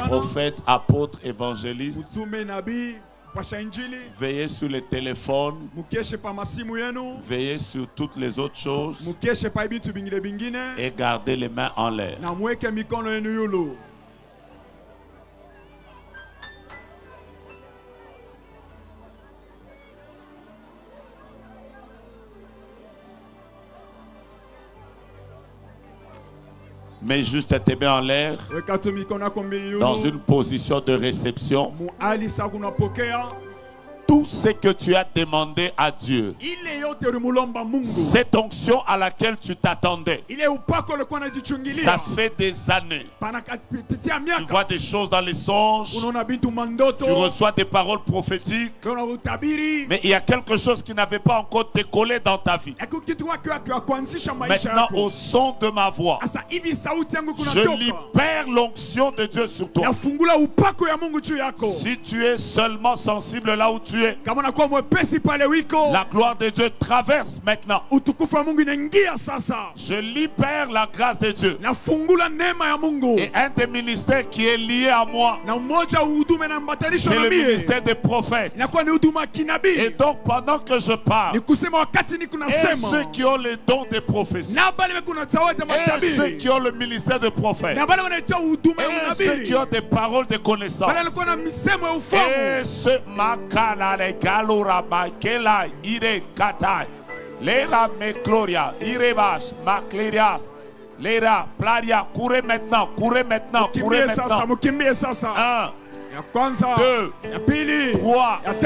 prophètes, apôtres, évangélistes, veillez sur les téléphones, veillez sur toutes les autres choses et gardez les mains en l'air. Mets juste tes mains en l'air dans une position de réception. Tout ce que tu as demandé à Dieu, cette onction à laquelle tu t'attendais, ça fait des années. Tu vois des choses dans les songes, tu reçois des paroles prophétiques, mais il y a quelque chose qui n'avait pas encore décollé dans ta vie. Maintenant, au son de ma voix, je libère l'onction de Dieu sur toi. Si tu es seulement sensible là où tu es, la gloire de Dieu traverse maintenant. Je libère la grâce de Dieu. Et un des ministères qui est lié à moi, c'est le ministère des prophètes. Et donc pendant que je parle, et ceux qui ont les dons des prophéties, et ceux qui ont le ministère de prophètes, et ceux qui ont des paroles de connaissance, et ceux Galura Makela Ire Katai Lera Mekloria Irevash Maklerias Lera Plaria. Courez maintenant, courez maintenant, courez maintenant. 1, 2, 3, 4,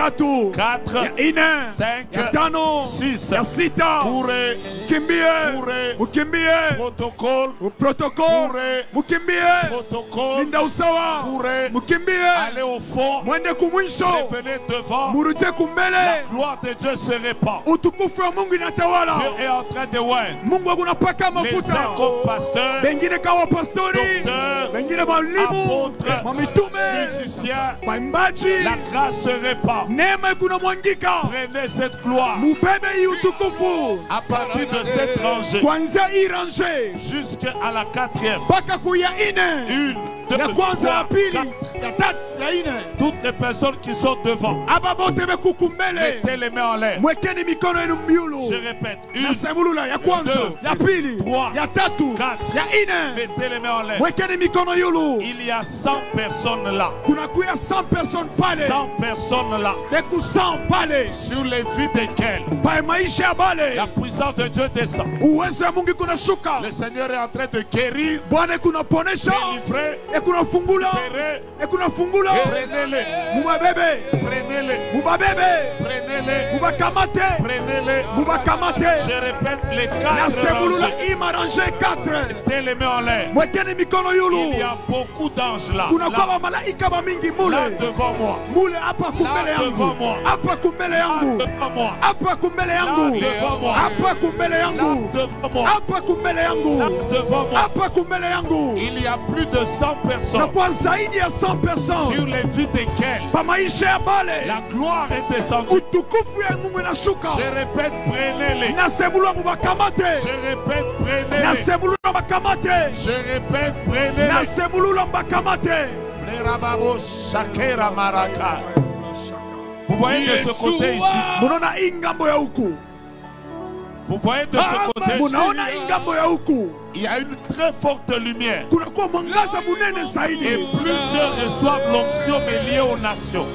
5, 6. Courez, protocole, courez, protocole, allez au fond, revenez devant. La gloire de Dieu se répand. Dieu est en train de oindre les uns comme pasteurs, docteurs, apôtres, musiciens. La grâce se répand. Prenez cette gloire à partir de cette rangée jusqu'à la 4e. 1, 2, 3, 4. Toutes les personnes qui sont devant, mettez les mains en l'air. Je répète, 1, 2, 3, 4, mettez les mains en l'air. Il y a 100 personnes là. 100 personnes là. Sur les vies desquelles la puissance de Dieu descend. Le Seigneur est en train de guérir, délivrer, libérer. Prenez-les. Je répète les 4 rangées. Mettez les mains en l'air. Il y a beaucoup d'anges là. Là devant moi. Là devant moi. Là devant moi. Là devant moi. Il y a plus de 100 personnes sur les vies desquelles la gloire est descendue. Je répète, prenez-les. Je répète, prenez-les. Je répète, prenez-les. Vous voyez de ce côté ici. Vous voyez de ce côté ici. Il y a une très forte lumière. Et plusieurs reçoivent l'onction mais liée aux nations.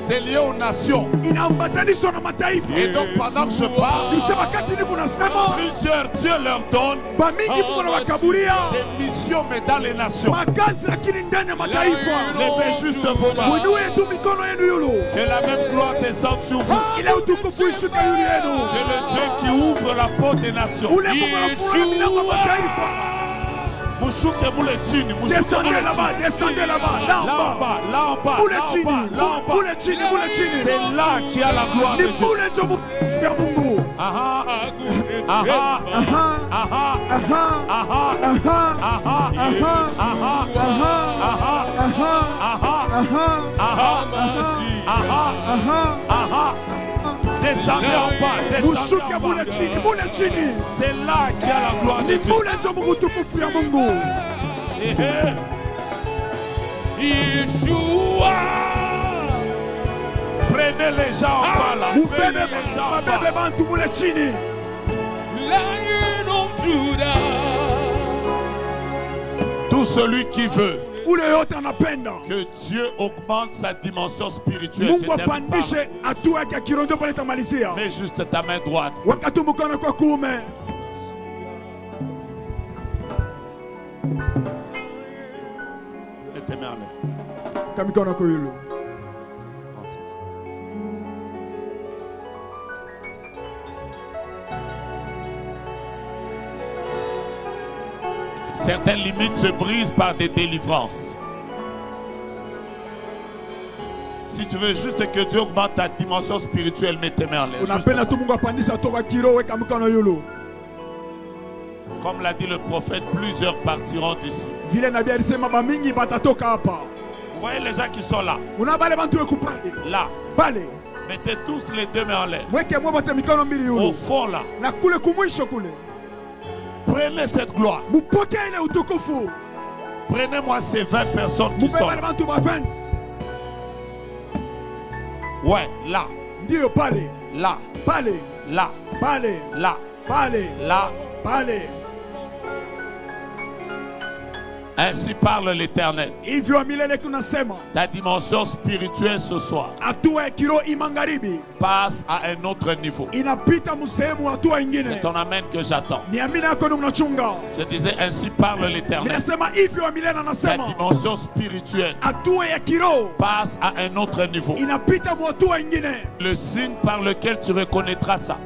C'est lié aux nations. Et donc pendant que je parle, plusieurs Dieu leur donne des missions mais dans les nations. Levez juste vos mains. Que la même gloire descende sur vous. Que le Dieu qui ouvre la porte des nations. Descendez là-bas, là en bas. C'est là qu'il y a la gloire de Dieu. Descendez en bas, c'est là qu'il y a la gloire de Dieu. Yeshua. Prenez les gens en bas là. Prenez les gens en bas. Tout celui qui veut que Dieu augmente sa dimension spirituelle. Mets juste ta main droite. Et tes mains en l'air. Certaines limites se brisent par des délivrances. Si tu veux juste que Dieu augmente ta dimension spirituelle, mets tes mains en l'air. Comme l'a dit le prophète, plusieurs partiront d'ici. Vous voyez les gens qui sont là. Là. Mettez tous les deux mains en l'air. Au fond là. Prenez cette gloire. Prenez-moi ces 20 personnes qui sont là. Ouais, là. Là. Là. Là. Ainsi parle l'Éternel. Ta dimension spirituelle ce soir passe à un autre niveau. C'est ton amen que j'attends. Je disais, ainsi parle l'Éternel. Ta dimension spirituelle passe à un autre niveau. Le signe par lequel tu reconnaîtras ça,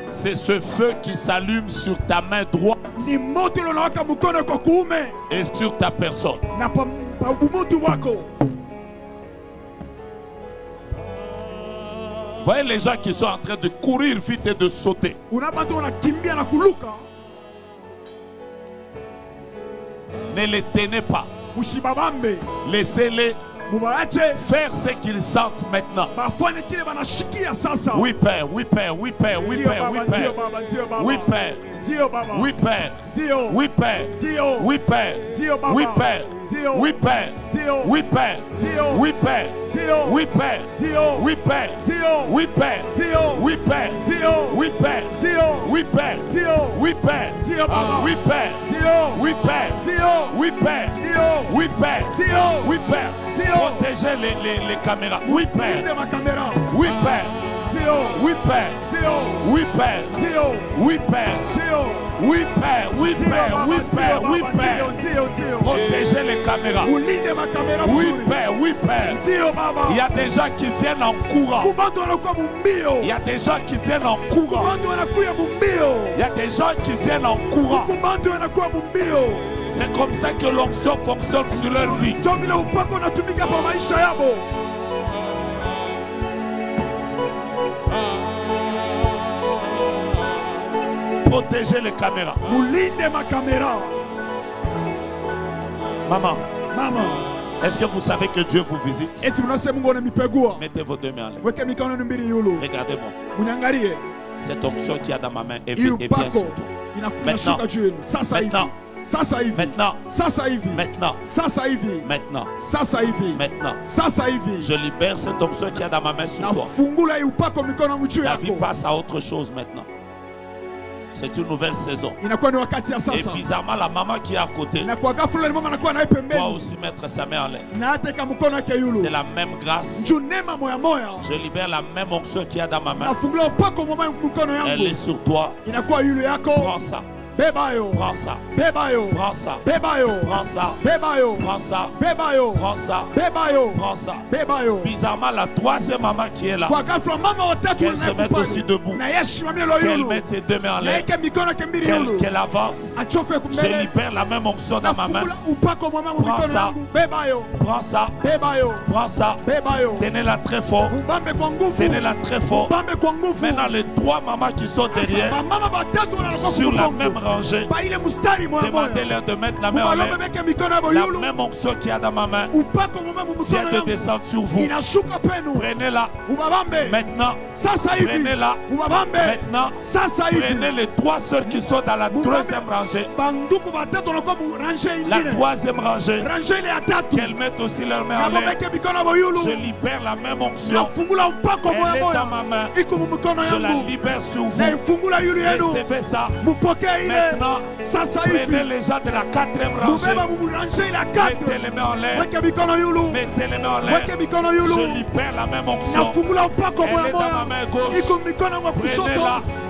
c'est ce feu qui s'allume sur ta main droite et sur ta personne. Voyez les gens qui sont en train de courir vite et de sauter. Ne les tenez pas. Laissez-les faire ce qu'ils sentent maintenant. Oui, Père, oui, Père, oui, Père, oui, Père, oui, Père. Oui, Père. Oui, Père. Oui, Père. Oui, Père. Oui, Père. Oui, Père. Oui, Père. Oui, Père. Oui, Père. Oui, Père. Oui, Père. Oui, Père. Oui, Père. Oui, Père. Oui, Père. Oui, Père. Oui, Père. Oui, Père. Oui, Père. Oui, Père. Oui, Père. Protégez les caméras. Oui, Père. Oui, Père. Oui, Père. Oui, Père. Oui, Père. Oui, Père. Oui, Père. Oui, Père. Oui, Père. Protégez les caméras. Oui, Père. Oui, Père. Il y a des gens qui viennent en courant. Il y a des gens qui viennent en courant. Il y a des gens qui viennent en courant. C'est comme ça que l'onction fonctionne sur leur vie. Protégez les caméras. Maman. Est-ce que vous savez que Dieu vous visite? Mettez vos deux mains en l'air. Regardez-moi. Cette onction qu'il y a dans ma main est bien sur toi. Maintenant. Maintenant. Maintenant. Maintenant. Maintenant. Je libère cette onction qu'il y a dans ma main sur toi. La vie passe à autre chose maintenant. C'est une nouvelle saison. Et bizarrement, la maman qui est à côté doit aussi mettre sa main en l'air. C'est la même grâce. Je libère la même onction qu'il y a dans ma main. Elle est sur toi. Prends ça. Prends ça. Prends ça. Prends ça. Prends ça. Prends ça. Prends ça. Bizarrement, la troisième maman qui est là, qu'elle se mette aussi debout. Qu'elle mette ses deux mains en l'air. Qu'elle avance. Je libère la même onction dans ma main. Prends ça. Prends ça. Prends ça. Tenez-la très fort. Tenez-la très fort. Maintenant, les trois mamans qui sont derrière, sur la même rangée, demandez-leur de mettre la main en l'air. La même onction qu'il y a dans ma main vient de descendre sur vous. Prenez-la maintenant. Prenez-la maintenant. Prenez les trois sœurs qui sont dans la troisième rangée. La troisième rangée, qu'elles mettent aussi leurs mains en l'air. Je libère la même onction. Elle est dans ma main. Je la libère sur vous. Recevez ça. Maintenant, prenez les gens de la quatrième rangée. Mettez les mains en l'air. Mettez les mains en l'air. Je libère la même onction. Elle est dans ma main gauche.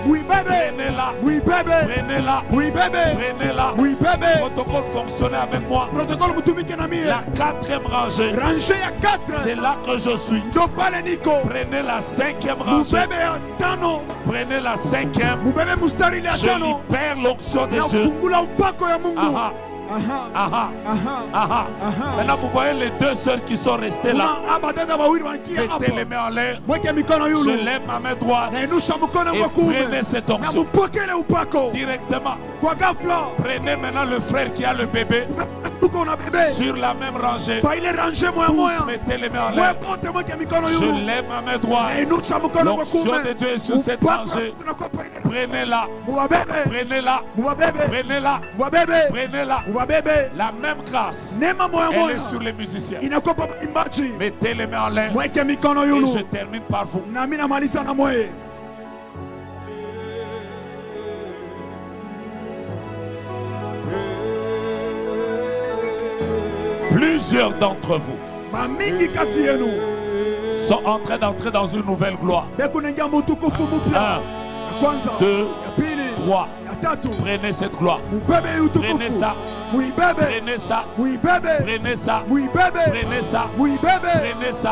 Prenez-la. Prenez-la. Prenez-la. Prenez-la. Protocole fonctionnez avec moi. La quatrième rangée. C'est là que je suis. Prenez la cinquième rangée. Prenez la cinquième. Je libère l'onction de Dieu. Maintenant vous voyez les deux sœurs qui sont restées là. Mettez les mains en l'air. Je lève ma main droite et prenez cette onction directement. Prenez maintenant le frère qui a le bébé sur la même rangée. Tous mettez les mains en l'air. Je lève ma main droite. L'onction de Dieu est sur cette rangée. Prenez-la. Prenez-la. Prenez-la. Prenez-la. La même grâce, elle est sur les musiciens. Mettez les mains en l'air et je termine par vous. Plusieurs d'entre vous sont en train d'entrer dans une nouvelle gloire. 1, 2, 3. Prenez cette gloire. Prenez ça. Prenez ça. Prenez ça. Prenez ça. Prenez ça.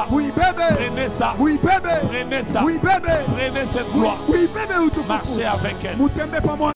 Prenez ça. Prenez ça. Prenez cette gloire. Marchez avec elle.